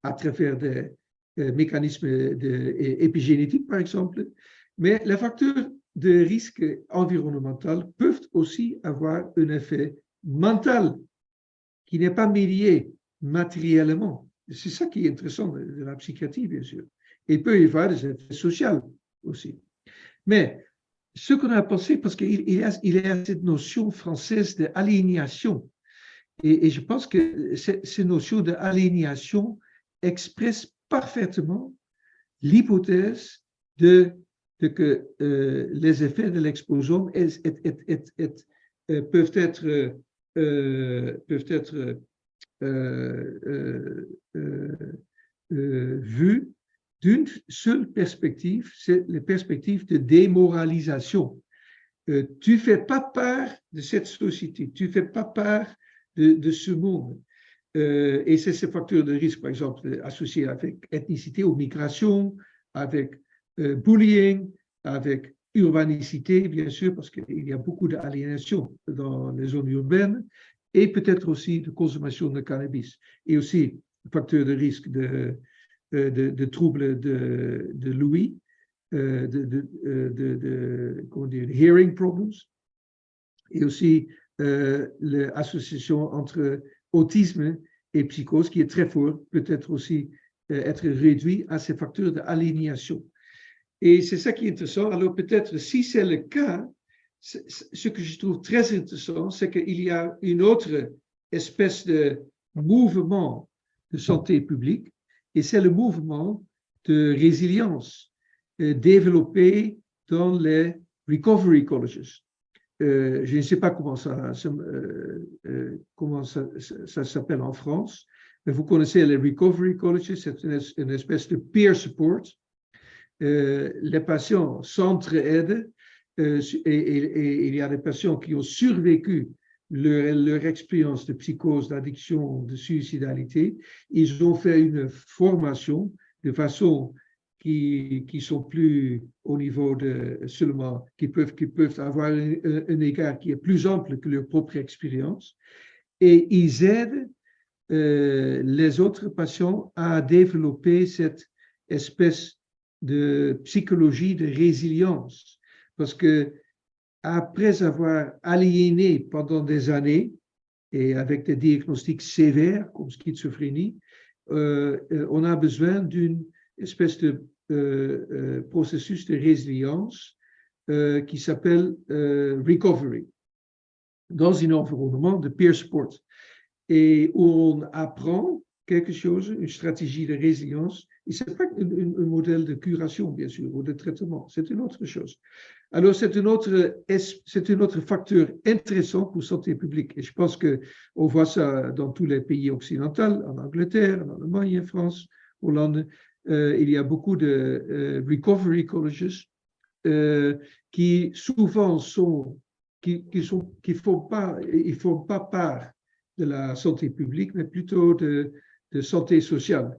[SPEAKER 2] à travers des mécanismes épigénétiques, par exemple, mais les facteurs de risque environnemental peuvent aussi avoir un effet mental qui n'est pas médié matériellement. C'est ça qui est intéressant de la psychiatrie, bien sûr. Il peut y avoir des effets sociaux aussi. Mais ce qu'on a pensé, parce qu'il y a cette notion française d'aliénation, et je pense que ces notions d'aliénation expressent parfaitement l'hypothèse que les effets de l'exposome peuvent être vus d'une seule perspective, c'est la perspective de démoralisation. Tu ne fais pas part de cette société, tu ne fais pas part de ce monde. Et c'est ces facteurs de risque, par exemple, associés avec ethnicité ou migration, avec bullying, avec urbanicité, bien sûr, parce qu'il y a beaucoup d'aliénation dans les zones urbaines, et peut-être aussi de consommation de cannabis, et aussi facteurs de risque de troubles de l'ouïe, comment dire, hearing problems, et aussi l'association entre autisme et psychose, qui est très fort, peut-être aussi être réduit à ces facteurs d'aliénation. Et c'est ça qui est intéressant. Alors peut-être, si c'est le cas, ce que je trouve très intéressant, c'est qu'il y a une autre espèce de mouvement de santé publique, et c'est le mouvement de résilience développé dans les recovery colleges. je ne sais pas comment ça s'appelle en France, mais vous connaissez les Recovery Colleges, c'est une espèce de peer support. Les patients s'entraident et il y a des patients qui ont survécu leur expérience de psychose, d'addiction, de suicidalité. Ils ont fait une formation de façon qui sont plus au niveau de seulement, qui peuvent avoir un égard qui est plus ample que leur propre expérience. Et ils aident les autres patients à développer cette espèce de psychologie de résilience. Parce que après avoir aliéné pendant des années, et avec des diagnostics sévères comme schizophrénie, on a besoin d'une espèce de processus de résilience qui s'appelle recovery, dans un environnement de peer support, et où on apprend quelque chose, une stratégie de résilience, et ce n'est pas un modèle de curation, bien sûr, ou de traitement, c'est une autre chose. Alors, c'est un autre facteur intéressant pour la santé publique. Et je pense qu'on voit ça dans tous les pays occidentaux, en Angleterre, en Allemagne, en France, Hollande. Il y a beaucoup de recovery colleges qui souvent ils font pas part de la santé publique, mais plutôt de santé sociale,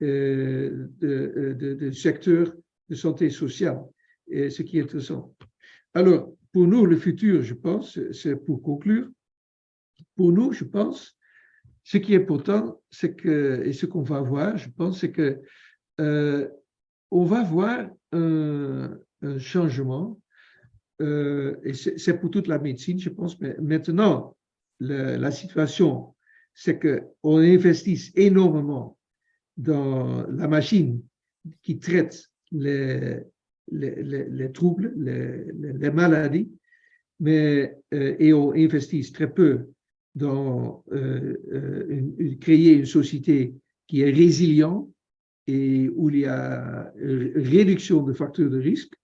[SPEAKER 2] de secteur de santé sociale, et ce qui est intéressant. Alors, pour nous, le futur, je pense, c'est pour conclure, pour nous, je pense, ce qui est important, c'est que, et ce qu'on va voir, je pense, c'est que on va voir un changement, et c'est pour toute la médecine, je pense, mais maintenant, la situation, c'est qu'on investisse énormément dans la machine qui traite les troubles, les maladies, et on investit très peu dans créer une société qui est résiliente et où il y a réduction de facteurs de risque,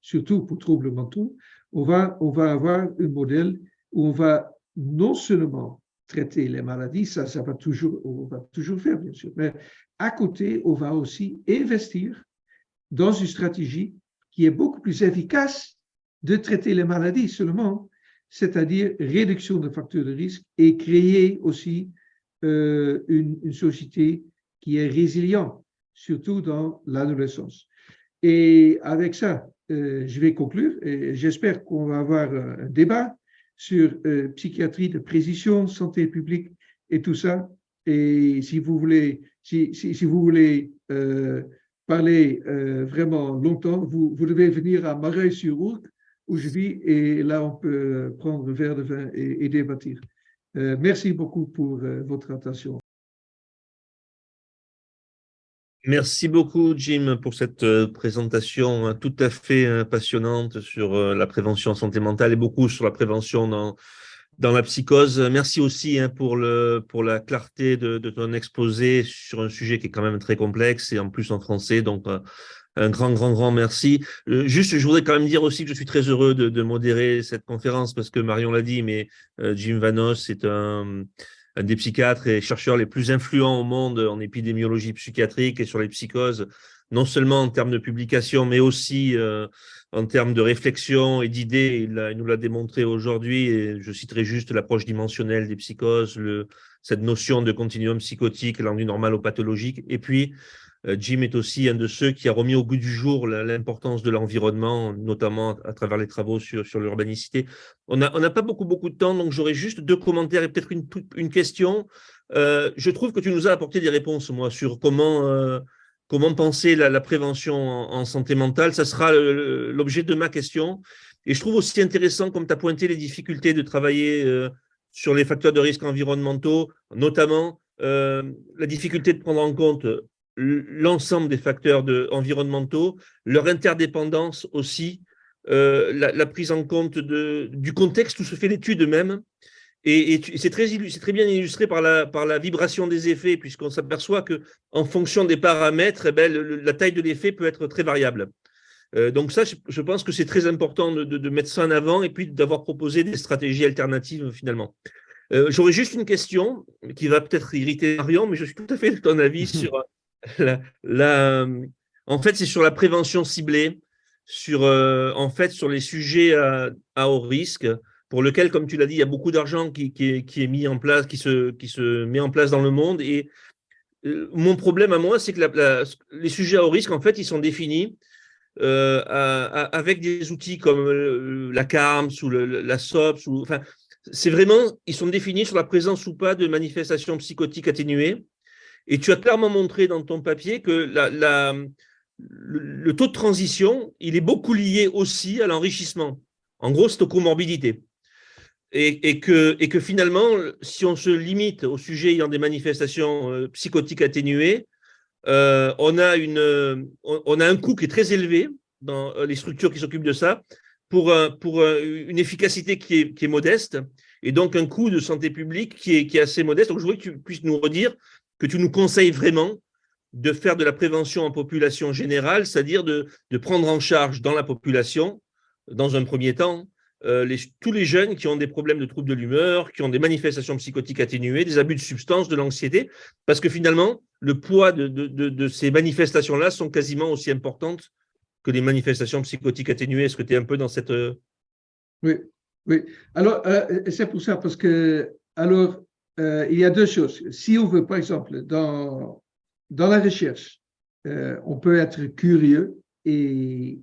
[SPEAKER 2] surtout pour troubles mentaux. On va avoir un modèle où on va non seulement traiter les maladies, on va toujours faire, bien sûr, mais à côté, on va aussi investir dans une stratégie qui est beaucoup plus efficace de traiter les maladies seulement, c'est-à-dire réduction de facteurs de risque et créer aussi une société qui est résiliente, surtout dans l'adolescence. Et avec ça, je vais conclure et j'espère qu'on va avoir un débat sur psychiatrie de précision, santé publique et tout ça. Et si vous voulez, si vous voulez parler vraiment longtemps, vous devez venir à Mareuil-sur-Ourcq, où je vis, et là, on peut prendre un verre de vin et débattre. Merci beaucoup pour votre attention.
[SPEAKER 3] Merci beaucoup, Jim, pour cette présentation tout à fait passionnante sur la prévention en santé mentale et beaucoup sur la prévention dans la psychose. Merci aussi pour la clarté de ton exposé sur un sujet qui est quand même très complexe et en plus en français. Donc, un grand merci. Juste, je voudrais quand même dire aussi que je suis très heureux de modérer cette conférence parce que Marion l'a dit, mais Jim Vanos est un des psychiatres et chercheurs les plus influents au monde en épidémiologie psychiatrique et sur les psychoses, non seulement en termes de publication, mais aussi en termes de réflexion et d'idées. Il nous l'a démontré aujourd'hui, et je citerai juste l'approche dimensionnelle des psychoses, cette notion de continuum psychotique allant du normal au pathologique. Et puis, Jim est aussi un de ceux qui a remis au goût du jour l'importance de l'environnement, notamment à travers les travaux sur l'urbanicité. On n'a pas beaucoup de temps, donc j'aurais juste 2 commentaires et peut-être une question. Je trouve que tu nous as apporté des réponses, moi, sur comment penser la prévention en santé mentale. Ça sera l'objet de ma question. Et je trouve aussi intéressant, comme tu as pointé les difficultés de travailler sur les facteurs de risque environnementaux, notamment la difficulté de prendre en compte l'ensemble des facteurs environnementents, leur interdépendance aussi, la prise en compte du contexte où se fait l'étude même. Et c'est très bien illustré par la vibration des effets, puisqu'on s'aperçoit qu'en fonction des paramètres, la taille de l'effet peut être très variable. Donc ça, je pense que c'est très important de mettre ça en avant et puis d'avoir proposé des stratégies alternatives finalement. J'aurais juste une question qui va peut-être irriter Marion, mais je suis tout à fait de ton avis sur en fait, c'est sur la prévention ciblée, en fait, sur les sujets à haut risque, pour lequel, comme tu l'as dit, il y a beaucoup d'argent qui est mis en place, qui se met en place dans le monde. Et mon problème à moi, c'est que les sujets à haut risque, en fait, ils sont définis avec des outils comme la CARMS ou la SOPS. Enfin, c'est vraiment, ils sont définis sur la présence ou pas de manifestations psychotiques atténuées. Et tu as clairement montré dans ton papier que le taux de transition, il est beaucoup lié aussi à l'enrichissement. En gros, c'est aux comorbidités. Et que finalement, si on se limite au sujet ayant des manifestations psychotiques atténuées, on a un coût qui est très élevé dans les structures qui s'occupent de ça pour une efficacité qui est modeste et donc un coût de santé publique qui est assez modeste. Donc, je voudrais que tu puisses nous redire que tu nous conseilles vraiment de faire de la prévention en population générale, c'est-à-dire de prendre en charge dans la population, dans un premier temps, tous les jeunes qui ont des problèmes de troubles de l'humeur, qui ont des manifestations psychotiques atténuées, des abus de substances, de l'anxiété, parce que finalement, le poids de ces manifestations-là sont quasiment aussi importantes que les manifestations psychotiques atténuées. Est-ce que tu es un peu dans cette…
[SPEAKER 2] Oui, oui. Alors, c'est pour ça, parce que, alors, il y a deux choses. Si on veut, par exemple, dans la recherche, on peut être curieux et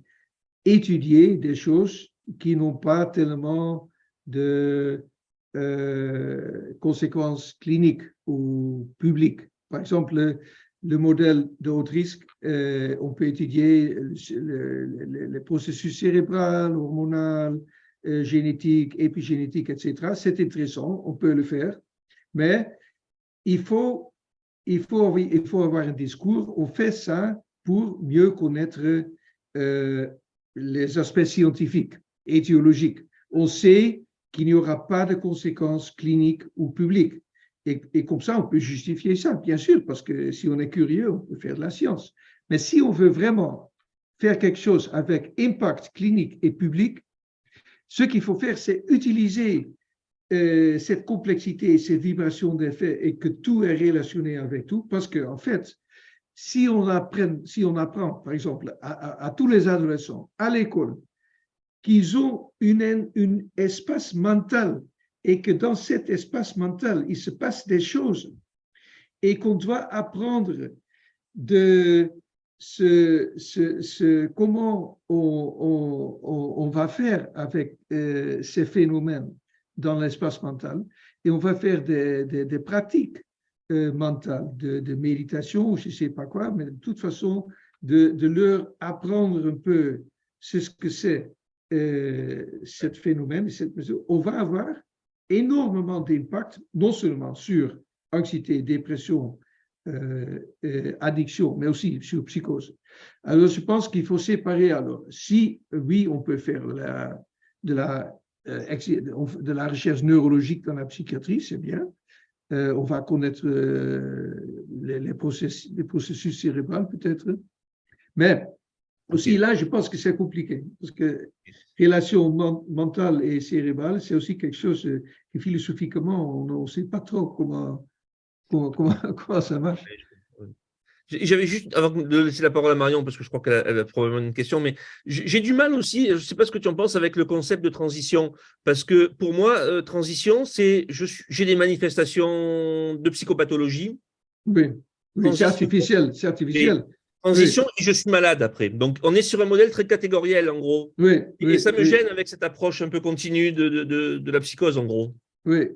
[SPEAKER 2] étudier des choses qui n'ont pas tellement de conséquences cliniques ou publiques. Par exemple, le modèle de haut risque, on peut étudier les processus cérébraux, hormonaux, génétiques, épigénétiques, etc. C'est intéressant, on peut le faire, mais il faut avoir un discours. On fait ça pour mieux connaître les aspects scientifiques, étiologiques. On sait qu'il n'y aura pas de conséquences cliniques ou publiques. Et comme ça, on peut justifier ça, bien sûr, parce que si on est curieux, on peut faire de la science. Mais si on veut vraiment faire quelque chose avec impact clinique et public, ce qu'il faut faire, c'est utiliser cette complexité, ces vibrations d'effets et que tout est relationné avec tout, parce qu'en fait, si on apprend, par exemple, à tous les adolescents à l'école qu'ils ont un espace mental et que dans cet espace mental, il se passe des choses et qu'on doit apprendre de comment on va faire avec ces phénomènes dans l'espace mental, et on va faire des pratiques mentales, de méditation, je ne sais pas quoi, mais de toute façon, de leur apprendre un peu ce que c'est ce phénomène, cette mesure. On va avoir énormément d'impact, non seulement sur anxiété, dépression, addiction, mais aussi sur psychose. Alors, je pense qu'il faut séparer. Alors, si oui, on peut faire de la recherche neurologique dans la psychiatrie, c'est bien. On va connaître les processus cérébraux peut-être. Mais aussi là, je pense que c'est compliqué, parce que relation mentale et cérébrale, c'est aussi quelque chose que philosophiquement, on ne sait pas trop comment ça marche.
[SPEAKER 3] J'avais juste, avant de laisser la parole à Marion, parce que je crois qu'elle a probablement une question, mais j'ai du mal aussi, je ne sais pas ce que tu en penses, avec le concept de transition, parce que pour moi, transition, c'est j'ai des manifestations de psychopathologie.
[SPEAKER 2] Oui, c'est artificiel.
[SPEAKER 3] Transition, et je suis malade après. Donc, on est sur un modèle très catégoriel, en gros. Et ça me gêne avec cette approche un peu continue de la psychose, en gros.
[SPEAKER 2] Oui,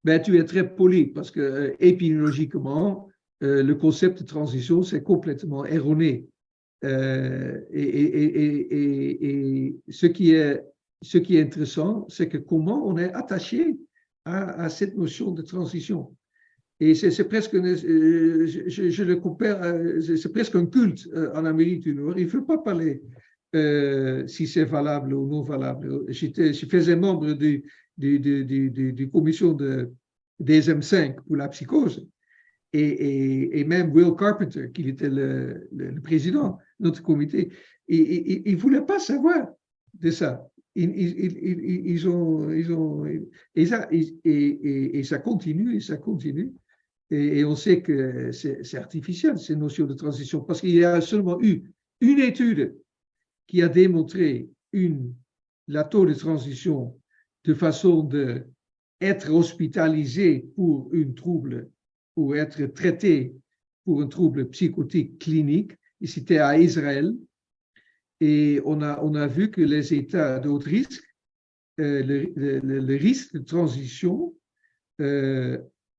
[SPEAKER 2] ben, tu es très poli, parce que épidémiologiquement, le concept de transition, c'est complètement erroné. Et ce qui est intéressant, c'est que comment on est attaché à cette notion de transition. Et c'est presque, je le compare, c'est presque un culte en Amérique du Nord. Il ne faut pas parler si c'est valable ou non valable. Je faisais membre du commission des M5 pour la psychose. et même Will Carpenter, qui était le président de notre comité, ils ne voulaient pas savoir de ça. Et ça continue, et ça continue. Et on sait que c'est artificiel, ces notions de transition, parce qu'il y a seulement eu une étude qui a démontré la taux de transition de façon d'être hospitalisé pour un trouble, pour être traité pour un trouble psychotique clinique, et c'était à Israël. Et on a vu que les états de haut risque, le risque de transition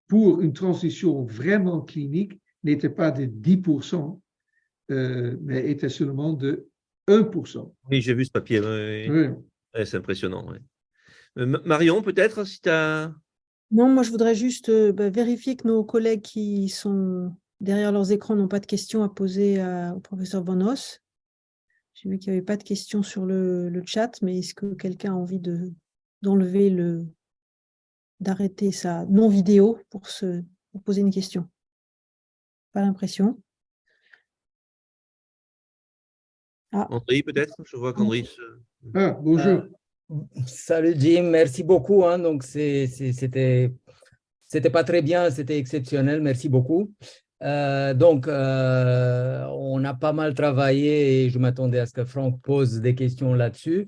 [SPEAKER 2] pour une transition vraiment clinique n'était pas de 10%, mais était seulement de 1%.
[SPEAKER 3] Oui, j'ai vu ce papier. Oui. Ouais, c'est impressionnant. Oui. Marion, peut-être, si tu as…
[SPEAKER 1] Non, moi, je voudrais juste vérifier que nos collègues qui sont derrière leurs écrans n'ont pas de questions à poser au professeur Van Os. J'ai vu qu'il n'y avait pas de questions sur le chat, mais est-ce que quelqu'un a envie d'arrêter sa non-vidéo pour poser une question? Pas l'impression.
[SPEAKER 3] André, peut-être? Je vois qu'André…
[SPEAKER 2] Ah, bonjour.
[SPEAKER 4] Salut Jim, merci beaucoup. Donc c'était pas très bien, c'était exceptionnel, merci beaucoup. Donc, on a pas mal travaillé et je m'attendais à ce que Franck pose des questions là-dessus.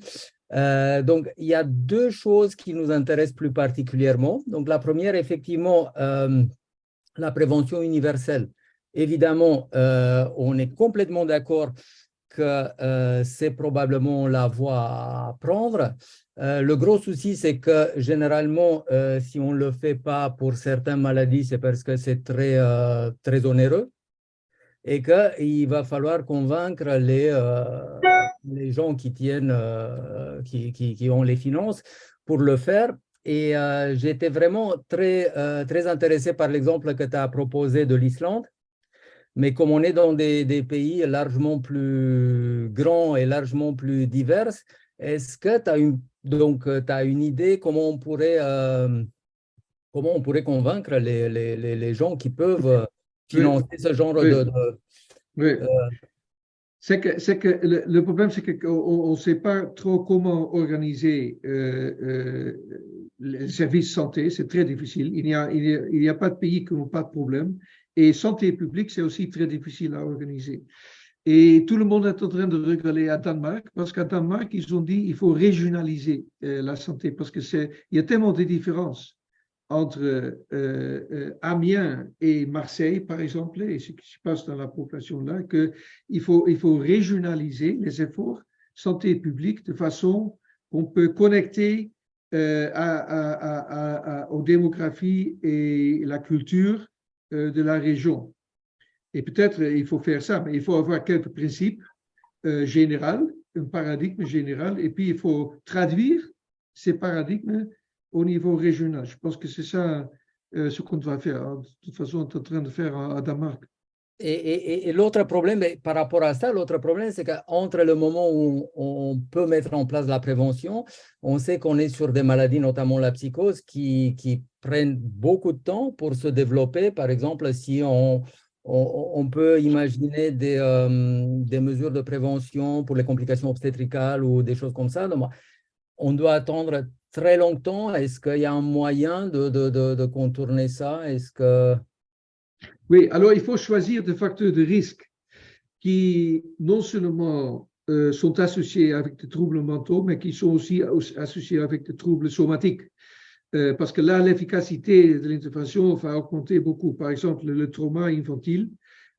[SPEAKER 4] Donc, il y a deux choses qui nous intéressent plus particulièrement. Donc, la première, effectivement, la prévention universelle. Évidemment, on est complètement d'accord que c'est probablement la voie à prendre. Le gros souci, c'est que généralement, si on ne le fait pas pour certaines maladies, c'est parce que c'est très, très onéreux et qu'il va falloir convaincre les gens qui tiennent, qui ont les finances pour le faire. Et j'étais vraiment très, très intéressé par l'exemple que tu as proposé de l'Islande. Mais comme on est dans des pays largement plus grands et largement plus divers, est-ce que tu as une idée comment on pourrait convaincre les gens qui peuvent financer ce genre de…
[SPEAKER 2] Oui. C'est que le problème, c'est qu'on ne sait pas trop comment organiser les services santé. C'est très difficile. Il n'y a pas de pays qui n'ont pas de problème. Et santé publique, c'est aussi très difficile à organiser. Et tout le monde est en train de regarder à Danemark, parce qu'à Danemark, ils ont dit qu'il faut régionaliser la santé, parce qu'il y a tellement de différences entre Amiens et Marseille, par exemple, et ce qui se passe dans la population là, qu'il faut régionaliser les efforts santé publique de façon qu'on peut connecter aux démographies et la culture de la région. Et peut-être il faut faire ça, mais il faut avoir quelques principes généraux, un paradigme général, et puis il faut traduire ces paradigmes au niveau régional. Je pense que c'est ça ce qu'on doit faire. De toute façon, on est en train de faire à Danemark.
[SPEAKER 4] Et l'autre problème, par rapport à ça, l'autre problème, c'est qu'entre le moment où on peut mettre en place la prévention, on sait qu'on est sur des maladies, notamment la psychose, qui prennent beaucoup de temps pour se développer. Par exemple, si on peut imaginer des mesures de prévention pour les complications obstétricales ou des choses comme ça, donc, on doit attendre très longtemps. Est-ce qu'il y a un moyen de contourner ça? Est-ce que…
[SPEAKER 2] Oui, alors il faut choisir des facteurs de risque qui non seulement sont associés avec des troubles mentaux, mais qui sont aussi associés avec des troubles somatiques. Parce que là, l'efficacité de l'intervention va augmenter beaucoup. Par exemple, le trauma infantile,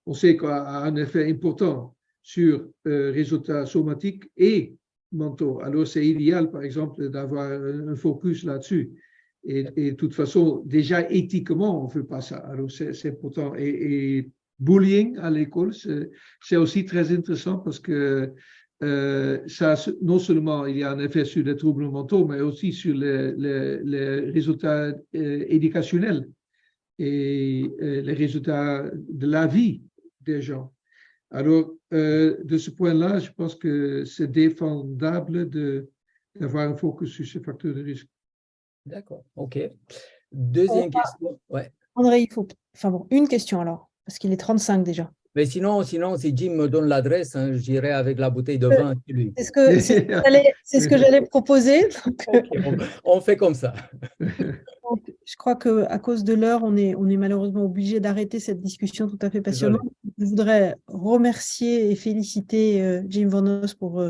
[SPEAKER 2] on sait qu'il a un effet important sur résultats somatiques et mentaux. Alors, c'est idéal, par exemple, d'avoir un focus là-dessus. Et de toute façon, déjà éthiquement, on ne fait pas ça. Alors, c'est important. Et bullying à l'école, c'est aussi très intéressant parce que ça, non seulement il y a un effet sur les troubles mentaux, mais aussi sur les résultats éducationnels et les résultats de la vie des gens. Alors, de ce point-là, je pense que c'est défendable d'avoir un focus sur ces facteurs de risque.
[SPEAKER 4] D'accord, OK. Deuxième question. Ouais.
[SPEAKER 1] André, il faut, enfin bon, une question alors, parce qu'il est 35 déjà.
[SPEAKER 4] Mais sinon, si Jim me donne l'adresse, hein, j'irai avec la bouteille de vin chez lui.
[SPEAKER 1] C'est ce que j'allais proposer. Donc,
[SPEAKER 4] Ok, on fait comme ça.
[SPEAKER 1] donc, je crois qu'à cause de l'heure, on est malheureusement obligé d'arrêter cette discussion tout à fait passionnante. Je voudrais remercier et féliciter Jim Vornos pour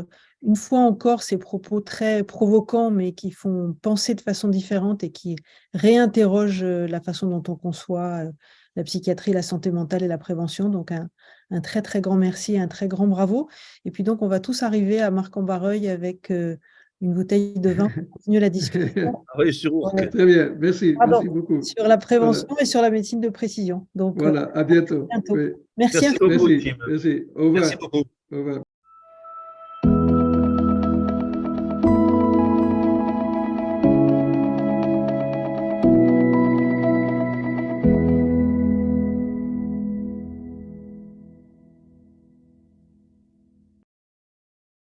[SPEAKER 1] une fois encore ses propos très provocants, mais qui font penser de façon différente et qui réinterrogent la façon dont on conçoit la psychiatrie, la santé mentale et la prévention. Donc, un très, très grand merci et un très grand bravo. Et puis, donc, on va tous arriver à Marc-en-Barreuil avec une bouteille de vin pour continuer la discussion.
[SPEAKER 3] Oui, sur Ourcq.
[SPEAKER 2] Très bien, merci,
[SPEAKER 1] Pardon,
[SPEAKER 2] merci beaucoup.
[SPEAKER 1] sur la prévention
[SPEAKER 2] Voilà.
[SPEAKER 1] et sur la médecine de précision. Donc,
[SPEAKER 2] Voilà, à bientôt.
[SPEAKER 1] bientôt.
[SPEAKER 2] Oui.
[SPEAKER 1] Merci
[SPEAKER 3] Merci beaucoup,
[SPEAKER 2] Merci,
[SPEAKER 3] Jim.
[SPEAKER 2] merci. Au revoir.
[SPEAKER 3] Merci beaucoup.
[SPEAKER 2] Au revoir.